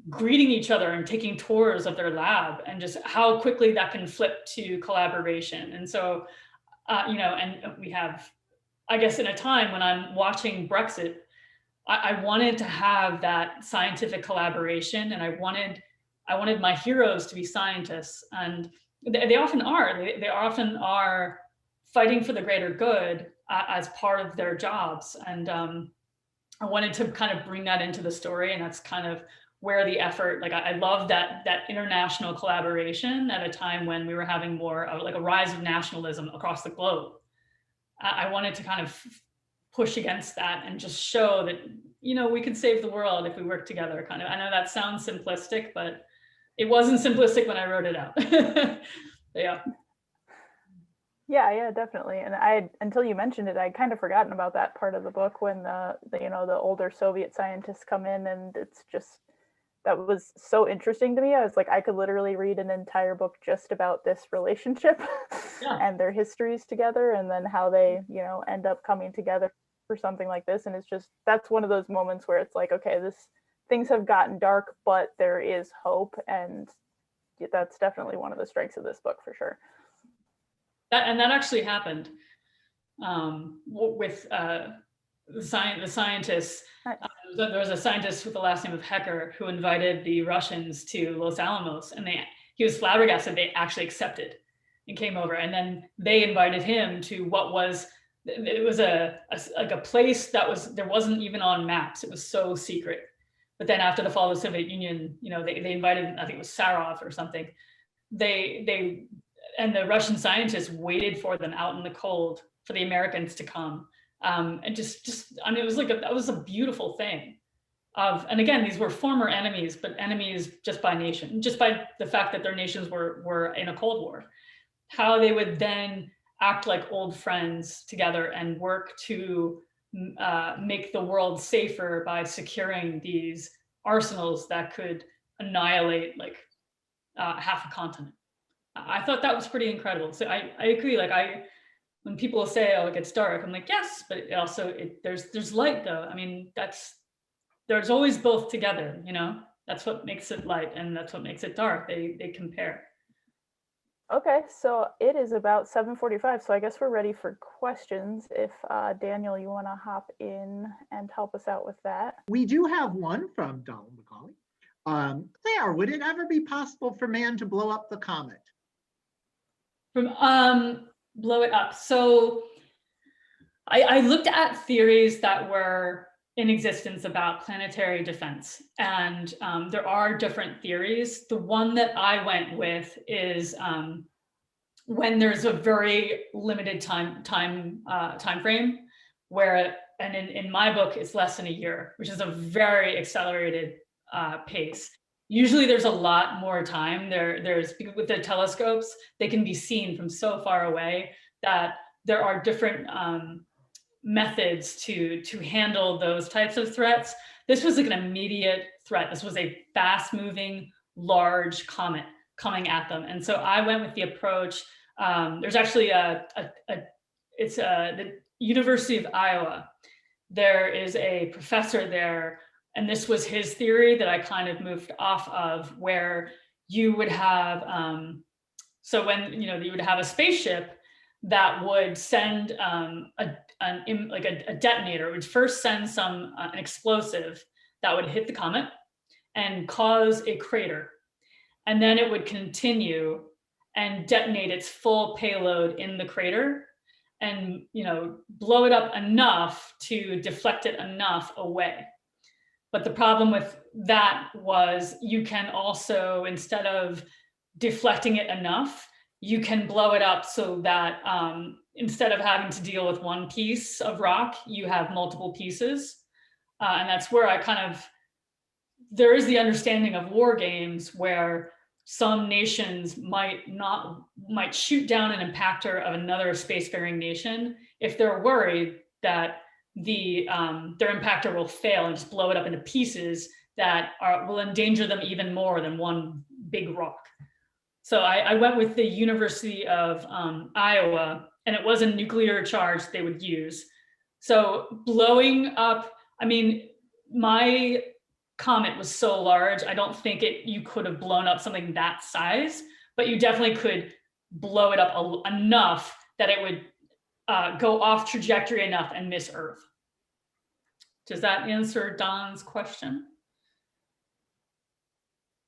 greeting each other and taking tours of their lab, and just how quickly that can flip to collaboration. And so, and we have, I guess, in a time when I'm watching Brexit, I wanted to have that scientific collaboration, and I wanted my heroes to be scientists, and they often are. They often are fighting for the greater good as part of their jobs. And I wanted to kind of bring that into the story, and that's kind of where the effort, like, I love that international collaboration at a time when we were having more of, like, a rise of nationalism across the globe. I wanted to kind of push against that and just show that, we could save the world if we work together, kind of. I know that sounds simplistic, but it wasn't simplistic when I wrote it out. Yeah. Yeah, definitely. And until you mentioned it, I'd kind of forgotten about that part of the book, when the older Soviet scientists come in, and it's just, that was so interesting to me. I was like, I could literally read an entire book just about this relationship. Yeah. And their histories together, and then how they, end up coming together for something like this. And it's just, that's one of those moments where it's like, okay, things have gotten dark, but there is hope. And that's definitely one of the strengths of this book, for sure. And that actually happened with the scientists. Nice. There was a scientist with the last name of Hecker who invited the Russians to Los Alamos, and he was flabbergasted they actually accepted. and came over, and then they invited him to what was, it was like a place that there wasn't even on maps. It was so secret. But then after the fall of the Soviet Union, they invited, I think it was Sarov or something. They and the Russian scientists waited for them out in the cold for the Americans to come. And just I mean, it was like that was a beautiful thing. And again, these were former enemies, but enemies just by nation, just by the fact that their nations were in a Cold War. How they would then act like old friends together and work to make the world safer by securing these arsenals that could annihilate like half a continent. I thought that was pretty incredible. So I agree. Like when people say, "Oh, it gets dark," I'm like, yes, but it also there's light though. I mean, there's always both together. That's what makes it light, and that's what makes it dark. They compare. Okay, so it is about 7:45, so I guess we're ready for questions. If Daniel, you want to hop in and help us out with that. We do have one from Donald McCauley. Claire, would it ever be possible for man to blow up the comet? Blow it up. So I looked at theories that were in existence about planetary defense, and there are different theories. The one that I went with is when there's a very limited time frame, where, and in my book it's less than a year, which is a very accelerated pace. Usually there's a lot more time. There's with the telescopes, they can be seen from so far away that there are different methods to handle those types of threats. This was like an immediate threat. This was a fast-moving, large comet coming at them, and so I went with the approach. There's actually it's the University of Iowa. There is a professor there, and this was his theory that I kind of moved off of, where you would have so when you would have a spaceship that would send a detonator. It would first send an explosive that would hit the comet and cause a crater, and then it would continue and detonate its full payload in the crater, and blow it up enough to deflect it enough away. But the problem with that was you can also, instead of deflecting it enough, you can blow it up so that instead of having to deal with one piece of rock, you have multiple pieces. And that's where there is the understanding of war games where some nations might shoot down an impactor of another spacefaring nation if they're worried that their impactor will fail and just blow it up into pieces that will endanger them even more than one big rock. So I went with the University of Iowa, and it was a nuclear charge they would use. So blowing up, I mean, my comet was so large, I don't think you could have blown up something that size, but you definitely could blow it up enough that it would go off trajectory enough and miss Earth. Does that answer Don's question?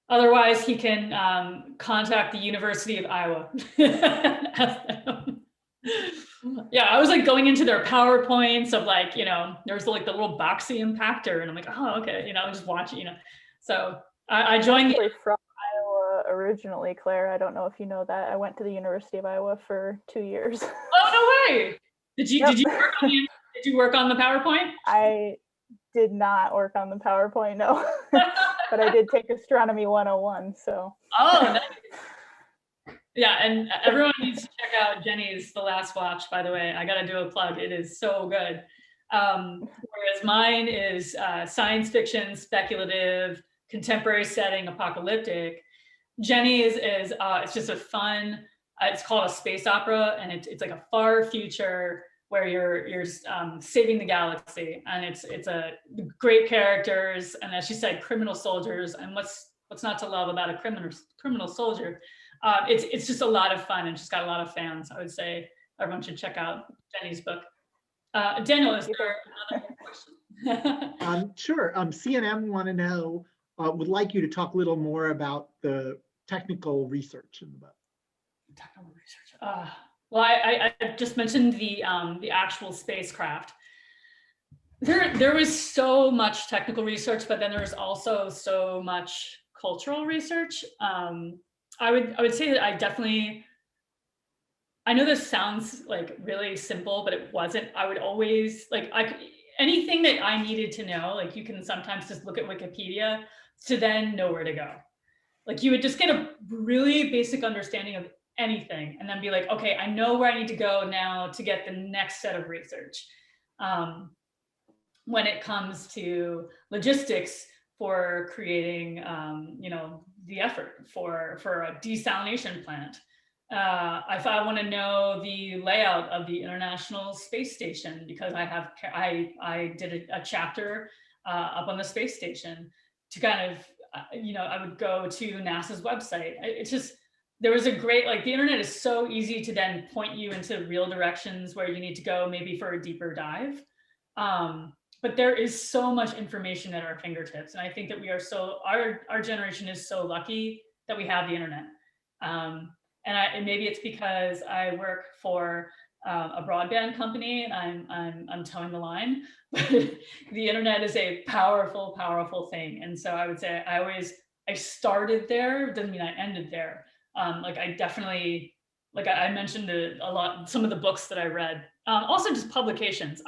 Otherwise, he can contact the University of Iowa. Yeah, I was like going into their PowerPoints of like, there's like the little boxy impactor, and I'm like, oh, okay, just watching, So I joined. I'm from Iowa originally, Claire. I don't know if you know that. I went to the University of Iowa for 2 years. Oh, no way! Did you work on the PowerPoint? I did not work on the PowerPoint, no. But I did take Astronomy 101, so. Oh, nice. Yeah, and everyone needs to check out Jenny's The Last Watch, by the way. I got to do a plug. It is so good. Whereas mine is science fiction, speculative, contemporary setting, apocalyptic. Jenny's is it's just a fun, it's called a space opera, and it's like a far future where you're saving the galaxy, and it's a great characters, and as she said, criminal soldiers, and what's not to love about a criminal soldier? It's just a lot of fun, and she's got a lot of fans. I would say everyone should check out Jenny's book. Daniel, is there another question? Sure. CNN want to know, would like you to talk a little more about the technical research in the book. Technical research. Well, I just mentioned the actual spacecraft. There was so much technical research, but then there was also so much cultural research. I would say that I know this sounds like really simple, but it wasn't. I would always anything that I needed to know, like you can sometimes just look at Wikipedia to then know where to go. Like you would just get a really basic understanding of anything and then be like, okay, I know where I need to go now to get the next set of research. When it comes to logistics for creating, the effort for a desalination plant. If I want to know the layout of the International Space Station, because I did a chapter up on the space station to kind of, I would go to NASA's website. It's just, there was a great, the internet is so easy to then point you into real directions where you need to go maybe for a deeper dive. But there is so much information at our fingertips. And I think that our generation is so lucky that we have the internet. And maybe it's because I work for a broadband company and I'm towing the line, but the internet is a powerful, powerful thing. And so I would say I started there, doesn't mean I ended there. I definitely, I mentioned a lot, some of the books that I read, also just publications.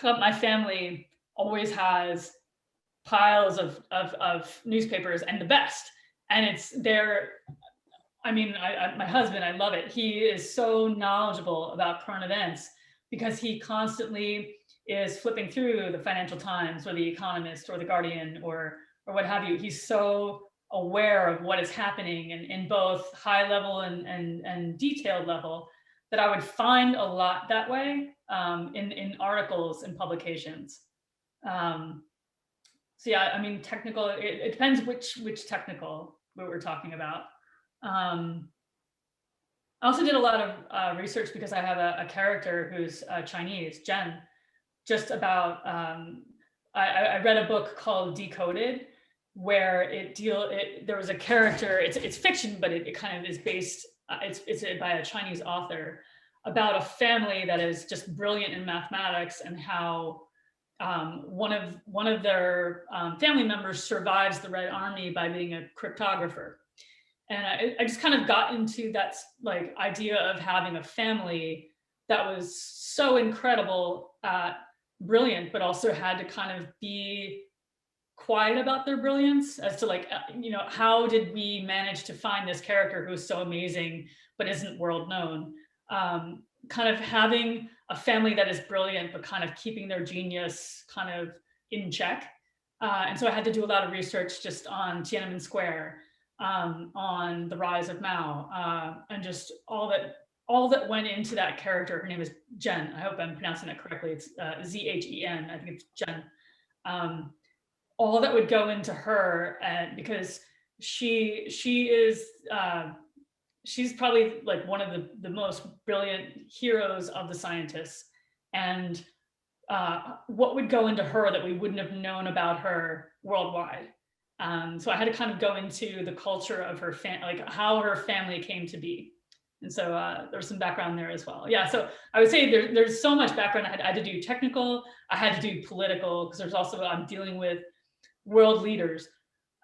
My family always has piles of newspapers, and the best. And it's there. I mean, my husband, I love it. He is so knowledgeable about current events because he constantly is flipping through the Financial Times or the Economist or the Guardian or what have you. He's so aware of what is happening in both high level and detailed level that I would find a lot that way in articles and publications. So yeah, I mean, technical, it depends which technical we're talking about. I also did a lot of research because I have a character who's Chinese, Jen, just about, I read a book called Decoded, where there was a character, it's fiction, but it kind of is based, it's by a Chinese author, about a family that is just brilliant in mathematics and how one of their family members survives the Red Army by being a cryptographer. And I just kind of got into that idea of having a family that was so incredible, brilliant, but also had to kind of be quiet about their brilliance as to how did we manage to find this character who's so amazing, but isn't world known? Kind of having a family that is brilliant, but kind of keeping their genius kind of in check. And so I had to do a lot of research just on Tiananmen Square, on the rise of Mao, and just all that went into that character. Her name is Jen. I hope I'm pronouncing that correctly. It's Zhen. I think it's Jen. All that would go into her, because she is she's probably one of the most brilliant heroes of the scientists, and what would go into her that we wouldn't have known about her worldwide. So I had to kind of go into the culture of her how her family came to be. And so there's some background there as well. Yeah, so I would say there's so much background. I had to do technical, I had to do political, because there's also, I'm dealing with world leaders.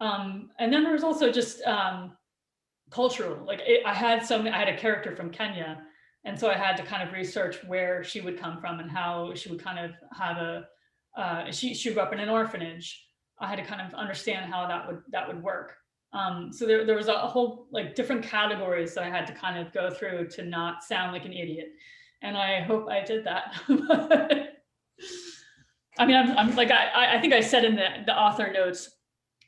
And then there was also just cultural. I had a character from Kenya, and so I had to kind of research where she would come from and how she would kind of have she grew up in an orphanage. I had to kind of understand how that would work. So there was a whole different categories that I had to kind of go through to not sound like an idiot, and I hope I did that. I mean, I think I said in the author notes,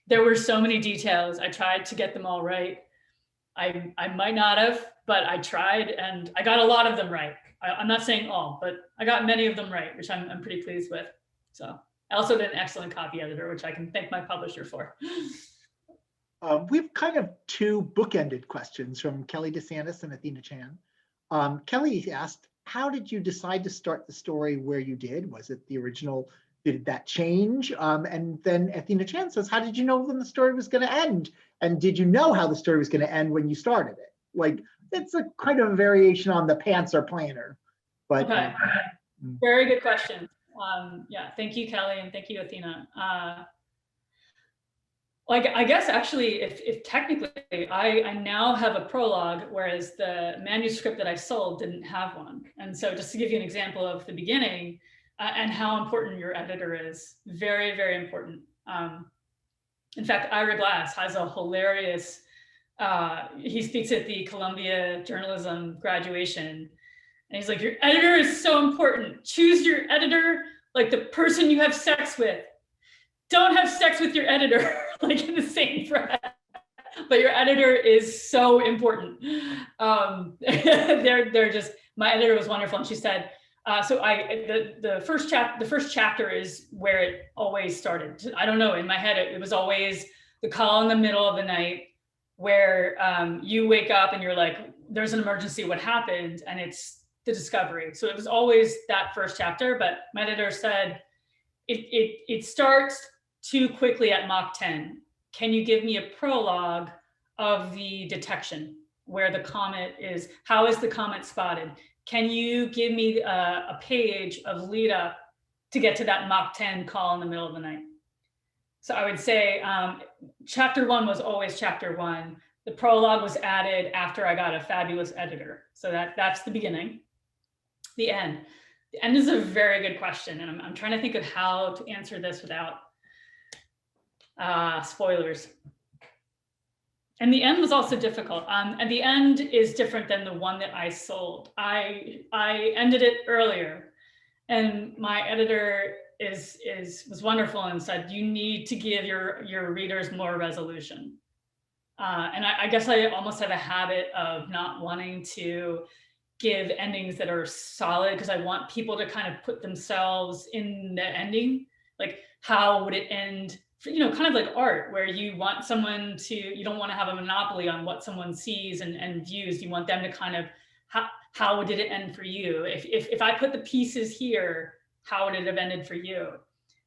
there were so many details. I tried to get them all right. I might not have, but I tried, and I got a lot of them right. I'm not saying all, but I got many of them right, which I'm pretty pleased with. So I also did an excellent copy editor, which I can thank my publisher for. We've kind of two bookended questions from Kelly DeSantis and Athena Chan. Kelly asked, how did you decide to start the story where you did? Was it the original? Did that change? And then Athena Chan says, how did you know when the story was going to end? And did you know how the story was going to end when you started it? it's a kind of a variation on the pantser planner. But Okay. Very good question. Yeah, thank you, Kelly, and thank you, Athena. Like, I guess actually, if technically, I now have a prologue, whereas the manuscript that I sold didn't have one. And so just to give you an example of the beginning and how important your editor is, very, very important. In fact, Ira Glass has a hilarious, he speaks at the Columbia Journalism graduation. And he's like, your editor is so important. Choose your editor like the person you have sex with. Don't have sex with your editor, like in the same breath. But your editor is so important. They're just, my editor was wonderful. And she said, the first chapter is where it always started. I don't know, in my head, it was always the call in the middle of the night where you wake up and you're like, there's an emergency, what happened? And it's the discovery. So it was always that first chapter, but my editor said, it starts too quickly at Mach 10. Can you give me a prologue of the detection, where the comet is, how is the comet spotted? Can you give me a page of lead up to get to that Mach 10 call in the middle of the night? So I would say chapter 1 was always chapter 1. The prologue was added after I got a fabulous editor. So that's the beginning. The end. The end is a very good question. And I'm trying to think of how to answer this without spoilers. And the end was also difficult. And the end is different than the one that I sold. I ended it earlier, and my editor was wonderful and said, you need to give your readers more resolution. And I guess I almost have a habit of not wanting to give endings that are solid, because I want people to kind of put themselves in the ending. Like, how would it end? You know, kind of like art, where you want someone to, you don't want to have a monopoly on what someone sees and views. You want them to kind of, how did it end for you? If I put the pieces here, how would it have ended for you?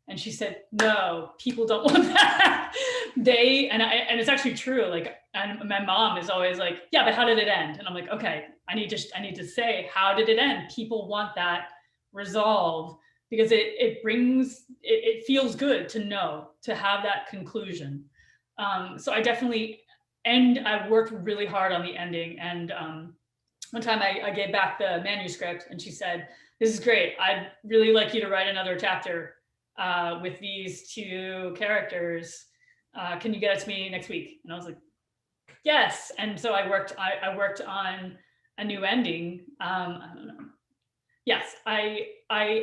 And she said, no, people don't want that. And it's actually true. Like, and my mom is always like, yeah, but how did it end? And I'm like, okay, I need to say, how did it end? People want that resolve, because it feels good to know, to have that conclusion. So I definitely, and I worked really hard on the ending. And one time I gave back the manuscript and she said, this is great. I'd really like you to write another chapter with these 2 characters. Can you get it to me next week? And I was like, yes. And so I worked on a new ending. I don't know. Yes, I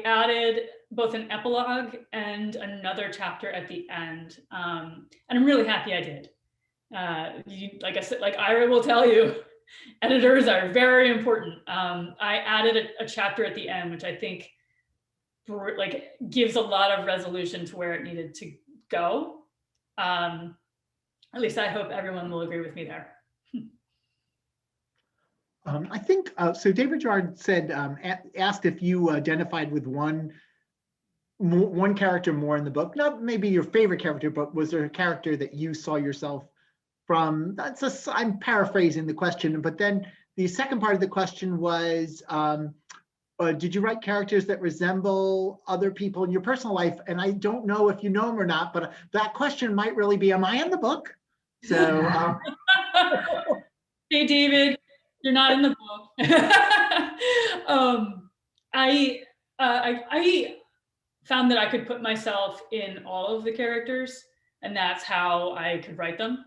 added both an epilogue and another chapter at the end. And I'm really happy I did. Like I said, like Ira will tell you, editors are very important. I added a chapter at the end, which I think like gives a lot of resolution to where it needed to go. At least I hope everyone will agree with me there. I think, so David Gerard said, asked if you identified with one character more in the book, not maybe your favorite character, but was there a character that you saw yourself from? I'm paraphrasing the question, but then the second part of the question was, did you write characters that resemble other people in your personal life? And I don't know if you know them or not, but that question might really be, am I in the book? So, hey, David. You're not in the book. I found that I could put myself in all of the characters, and that's how I could write them.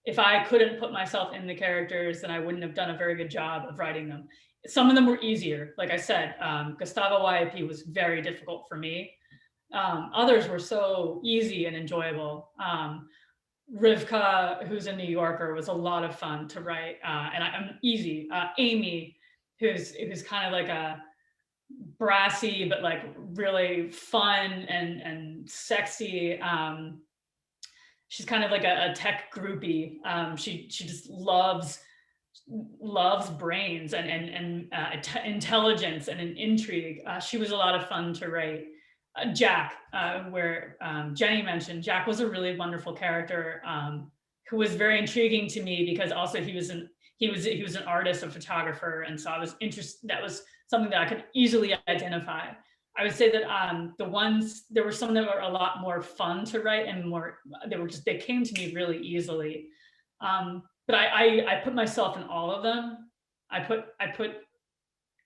If I couldn't put myself in the characters, then I wouldn't have done a very good job of writing them. Some of them were easier. Like I said, Gustavo YIP was very difficult for me. Others were so easy and enjoyable. Rivka, who's a New Yorker, was a lot of fun to write, and I'm easy. Amy, who's kind of like a brassy but like really fun and sexy. She's kind of like a tech groupie. She just loves brains and intelligence and an intrigue. She was a lot of fun to write. Jack, where Jenny mentioned, Jack was a really wonderful character who was very intriguing to me, because also he he was an artist, a photographer, and so I was interested. That was something that I could easily identify. I would say that there were some that were a lot more fun to write and they came to me really easily. But I put myself in all of them. I put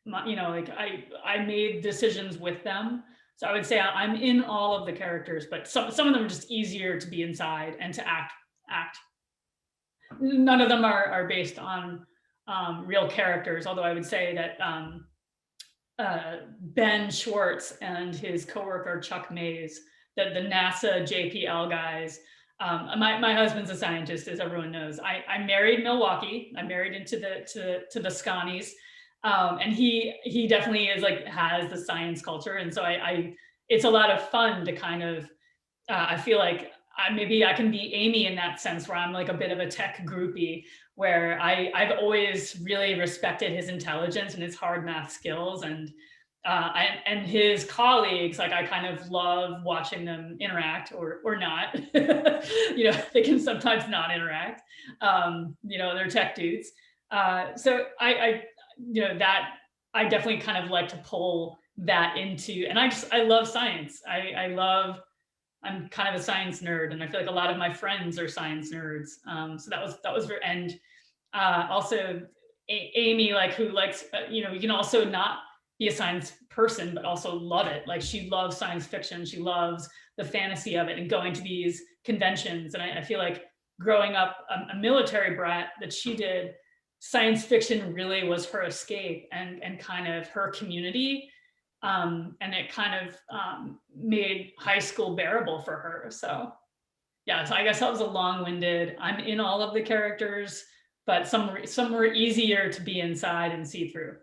my, like I made decisions with them. So I would say I'm in all of the characters, but some of them are just easier to be inside and to act. None of them are based on real characters, although I would say that Ben Schwartz and his coworker Chuck Mays, the NASA JPL guys. My husband's a scientist, as everyone knows. I married Milwaukee. I married into the Scotties, and he definitely has the science culture, and so it's a lot of fun to kind of. I feel like maybe I can be Amy in that sense, where I'm like a bit of a tech groupie, where I've always really respected his intelligence and his hard math skills, and his colleagues. Like I kind of love watching them interact or not. They can sometimes not interact. They're tech dudes. So that I definitely kind of like to pull that into, and I love science. I'm kind of a science nerd, and I feel like a lot of my friends are science nerds. So that was very, and also Amy, who likes, you can also not be a science person, but also love it. Like she loves science fiction. She loves the fantasy of it and going to these conventions. And I feel like growing up a military brat that she did, science fiction really was her escape and kind of her community. And it kind of made high school bearable for her. So yeah, so I guess that was a long-winded. I'm in all of the characters, but some were easier to be inside and see through.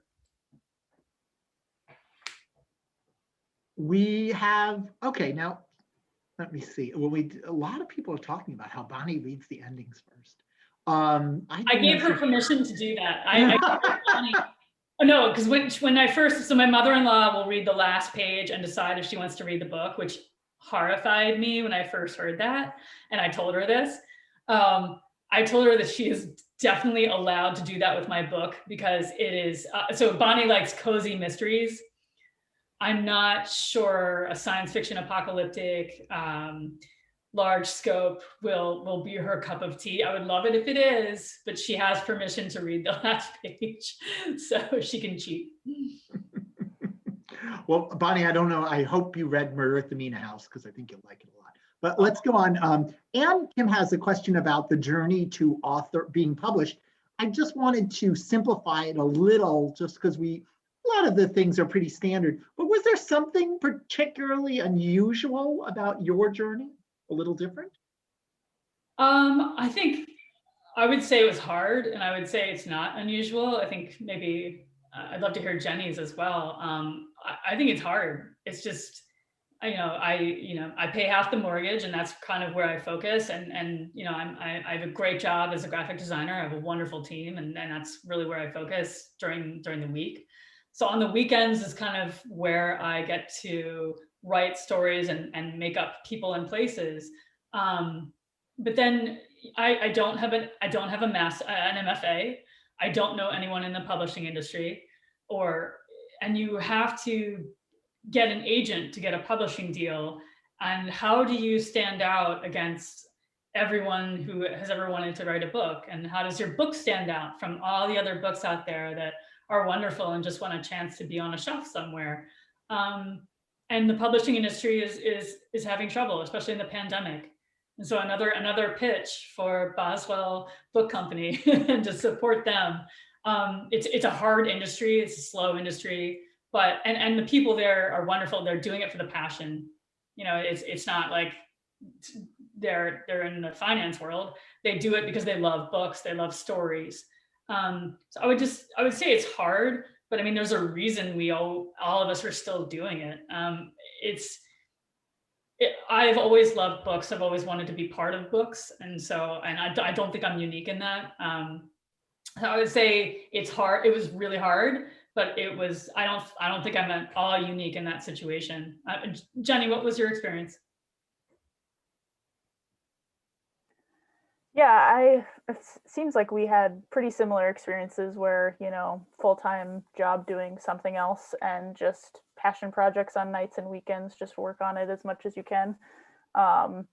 We have, okay, now let me see. Well, a lot of people are talking about how Bonnie reads the endings first. I gave her permission to do that. No, because when I first, so my mother-in-law will read the last page and decide if she wants to read the book, which horrified me when I first heard that. And I told her this. I told her that she is definitely allowed to do that with my book, because it is, so Bonnie likes cozy mysteries. I'm not sure a science fiction apocalyptic, large scope will be her cup of tea. I would love it if it is, but she has permission to read the last page, so she can cheat. Well, Bonnie, I don't know. I hope you read Murder at the Mina House, because I think you'll like it a lot. But let's go on. Ann Kim has a question about the journey to being published. I just wanted to simplify it a little, just because a lot of the things are pretty standard. But was there something particularly unusual about your journey? A little different? I think I would say it was hard, and I would say it's not unusual. I think maybe I'd love to hear Jenny's as well. I think it's hard. It's just, I pay half the mortgage, and that's kind of where I focus. And I have a great job as a graphic designer. I have a wonderful team, and that's really where I focus during the week. So on the weekends is kind of where I get to write stories and make up people and places. But then I don't have an MFA. I don't know anyone in the publishing industry, and you have to get an agent to get a publishing deal. And how do you stand out against everyone who has ever wanted to write a book? And how does your book stand out from all the other books out there that are wonderful and just want a chance to be on a shelf somewhere? And the publishing industry is having trouble, especially in the pandemic. And so another pitch for Boswell Book Company to support them. It's a hard industry, it's a slow industry, but and the people there are wonderful. They're doing it for the passion. It's not like they're in the finance world. They do it because they love books, they love stories. So I would say it's hard, but I mean, there's a reason all of us are still doing it. I've always loved books. I've always wanted to be part of books. And I don't think I'm unique in that. So I would say it's hard. It was really hard, but I don't think I'm at all unique in that situation. Jenny, what was your experience? Yeah, it seems like we had pretty similar experiences where, full-time job doing something else and just passion projects on nights and weekends, just work on it as much as you can. Um,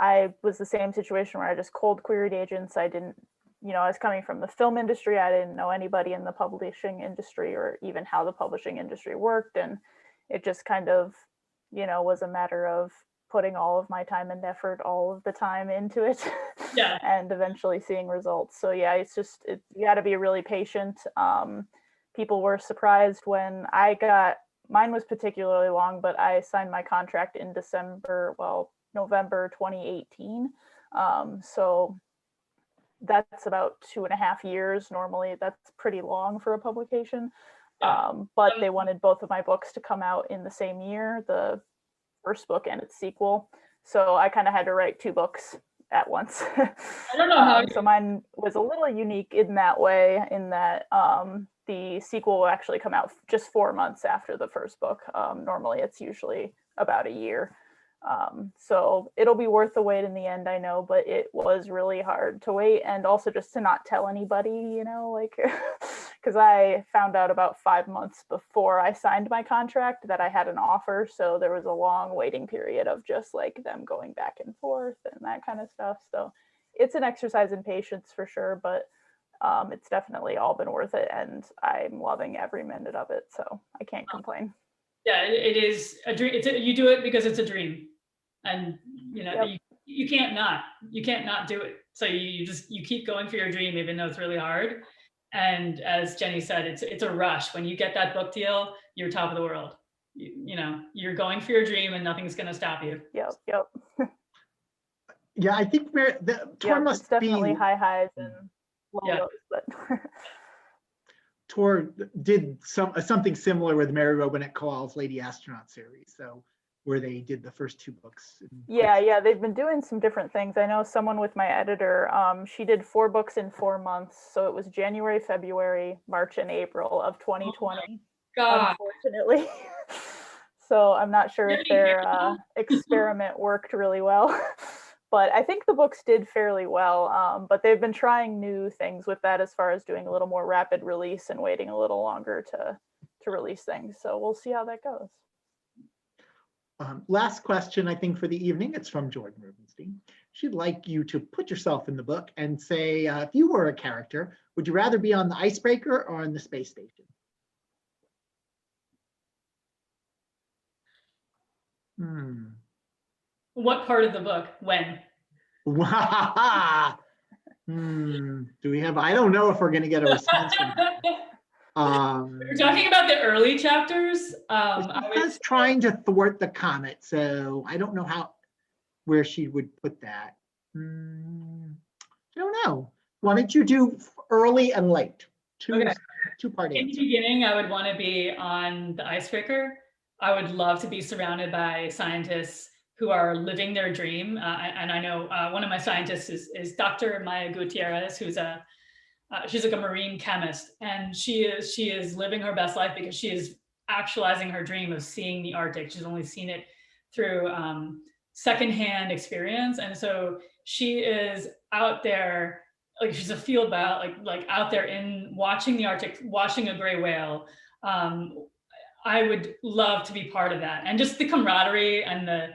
I was the same situation where I just cold queried agents. I didn't, I was coming from the film industry. I didn't know anybody in the publishing industry or even how the publishing industry worked. And it just kind of, was a matter of putting all of my time and effort all of the time into it Yeah. and eventually seeing results. So yeah, you got to be really patient. People were surprised when mine was particularly long, but I signed my contract in November 2018. So that's about 2.5 years. Normally that's pretty long for a publication. Yeah. But they wanted both of my books to come out in the same year, the first book and its sequel. So I kind of had to write 2 books at once. I don't know how. So mine was a little unique in that way, in that the sequel will actually come out just 4 months after the first book. Normally it's usually about a year. So it'll be worth the wait in the end, I know, but it was really hard to wait, and also just to not tell anybody, because I found out about 5 months before I signed my contract that I had an offer. So there was a long waiting period of just like them going back and forth and that kind of stuff. So it's an exercise in patience for sure, but it's definitely all been worth it, and I'm loving every minute of it. So I can't complain. Yeah, it is a dream. You do it because it's a dream, and Yep. you can't not do it. So you keep going for your dream, even though it's really hard. And as Jenny said, it's a rush. When you get that book deal, you're top of the world. You're going for your dream, and nothing's going to stop you. Yep. Yeah, I think the tour must it's definitely be high highs and low lows, but tour did something similar with Mary Robinette Kowal's Lady Astronaut series. So where they did the first 2 books. Yeah, they've been doing some different things. I know someone with my editor, she did 4 books in 4 months. So it was January, February, March, and April of 2020, unfortunately. So I'm not sure if their experiment worked really well. But I think the books did fairly well, but they've been trying new things with that, as far as doing a little more rapid release and waiting a little longer to release things. So we'll see how that goes. Last question, I think, for the evening. It's from Jordan Rubenstein. She'd like you to put yourself in the book and say, if you were a character, would you rather be on the icebreaker or on the space station? What part of the book? When? Do we have? I don't know if we're going to get a response from that. We're talking about the early chapters. I was trying to thwart the comet, so I don't know where she would put that. I don't know. Why don't you do early and late? Two-part answer. In the beginning, I would want to be on the icebreaker. I would love to be surrounded by scientists who are living their dream. And I know one of my scientists is Dr. Maya Gutierrez, who's she's like a marine chemist, and she is living her best life because she is actualizing her dream of seeing the Arctic. She's only seen it through secondhand experience, and so she is out there, like she's a field bio, like out there in watching the Arctic, watching a gray whale. I would love to be part of that, and just the camaraderie and the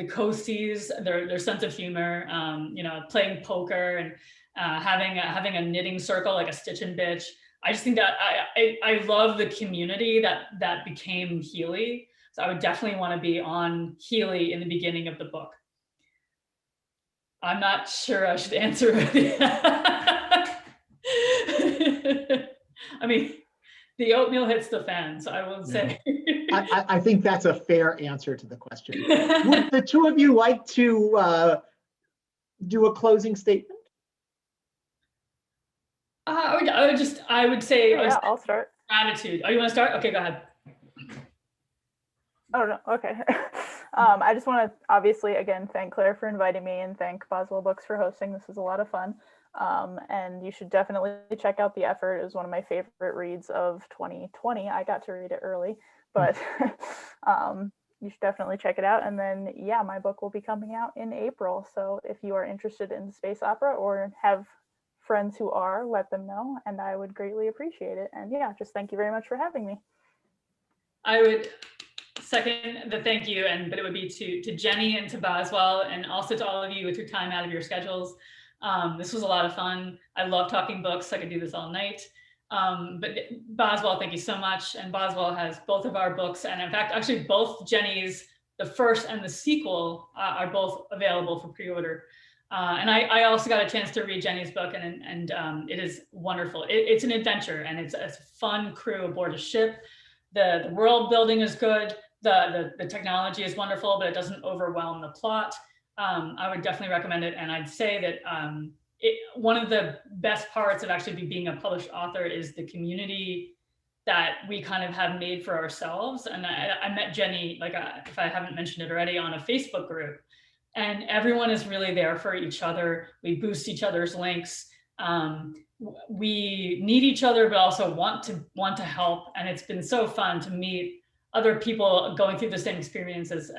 coasties, their sense of humor, playing poker and having a knitting circle, like a Stitch and Bitch. I just think that I love the community that became Healy. So I would definitely want to be on Healy in the beginning of the book. I'm not sure I should answer it. I mean, the oatmeal hits the fan, so I will say. I think that's a fair answer to the question. Would the two of you like to do a closing statement? I would say. Yeah, I'll start. Gratitude. Oh, you want to start? Okay, go ahead. Oh, no, okay. I just want to obviously, again, thank Claire for inviting me and thank Boswell Books for hosting. This was a lot of fun. And you should definitely check out The Effort. It was one of my favorite reads of 2020. I got to read it early, but you should definitely check it out. And then, yeah, my book will be coming out in April. So if you are interested in space opera or have friends who are, let them know, and I would greatly appreciate it. And yeah, just thank you very much for having me. I would second the thank you, but it would be to Jenny and to Boswell, and also to all of you with your time out of your schedules. This was a lot of fun. I love talking books. I could do this all night. But Boswell, thank you so much. And Boswell has both of our books. And in fact, actually both Jenny's, the first and the sequel, are both available for pre-order. And I also got a chance to read Jenny's book, and it is wonderful. It's an adventure, and it's a fun crew aboard a ship. The world building is good. The technology is wonderful, but it doesn't overwhelm the plot. I would definitely recommend it. And I'd say that one of the best parts of actually being a published author is the community that we kind of have made for ourselves. And I met Jenny, like if I haven't mentioned it already, on a Facebook group, and everyone is really there for each other. We boost each other's links. We need each other, but also want to help. And it's been so fun to meet other people going through the same experience as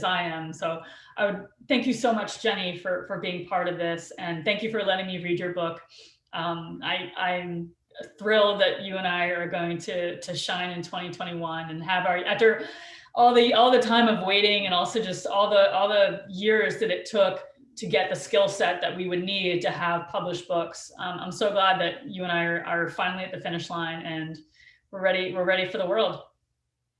I am. So I would thank you so much, Jenny, for being part of this. And thank you for letting me read your book. I'm thrilled that you and I are going to shine in 2021 and have after all the time of waiting, and also just all the years that it took to get the skill set that we would need to have published books. I'm so glad that you and I are finally at the finish line, and we're ready for the world.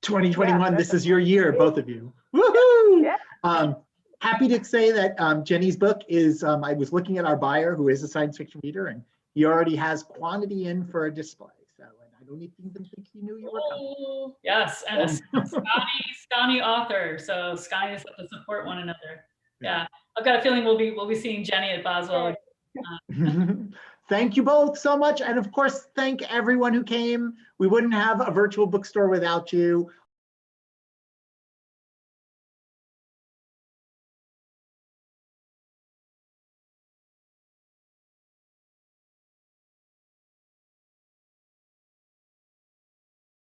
2021, this is your year, both of you. Woohoo! Yeah. Happy to say that Jenny's book is, I was looking at our buyer, who is a science fiction reader, and he already has quantity in for a display. So, and I don't even think he knew you were coming. Yes, and a Scotty author. So Scotty is to support one another. Yeah, I've got a feeling we'll be seeing Jenny at Boswell. Thank you both so much. And of course, thank everyone who came. We wouldn't have a virtual bookstore without you.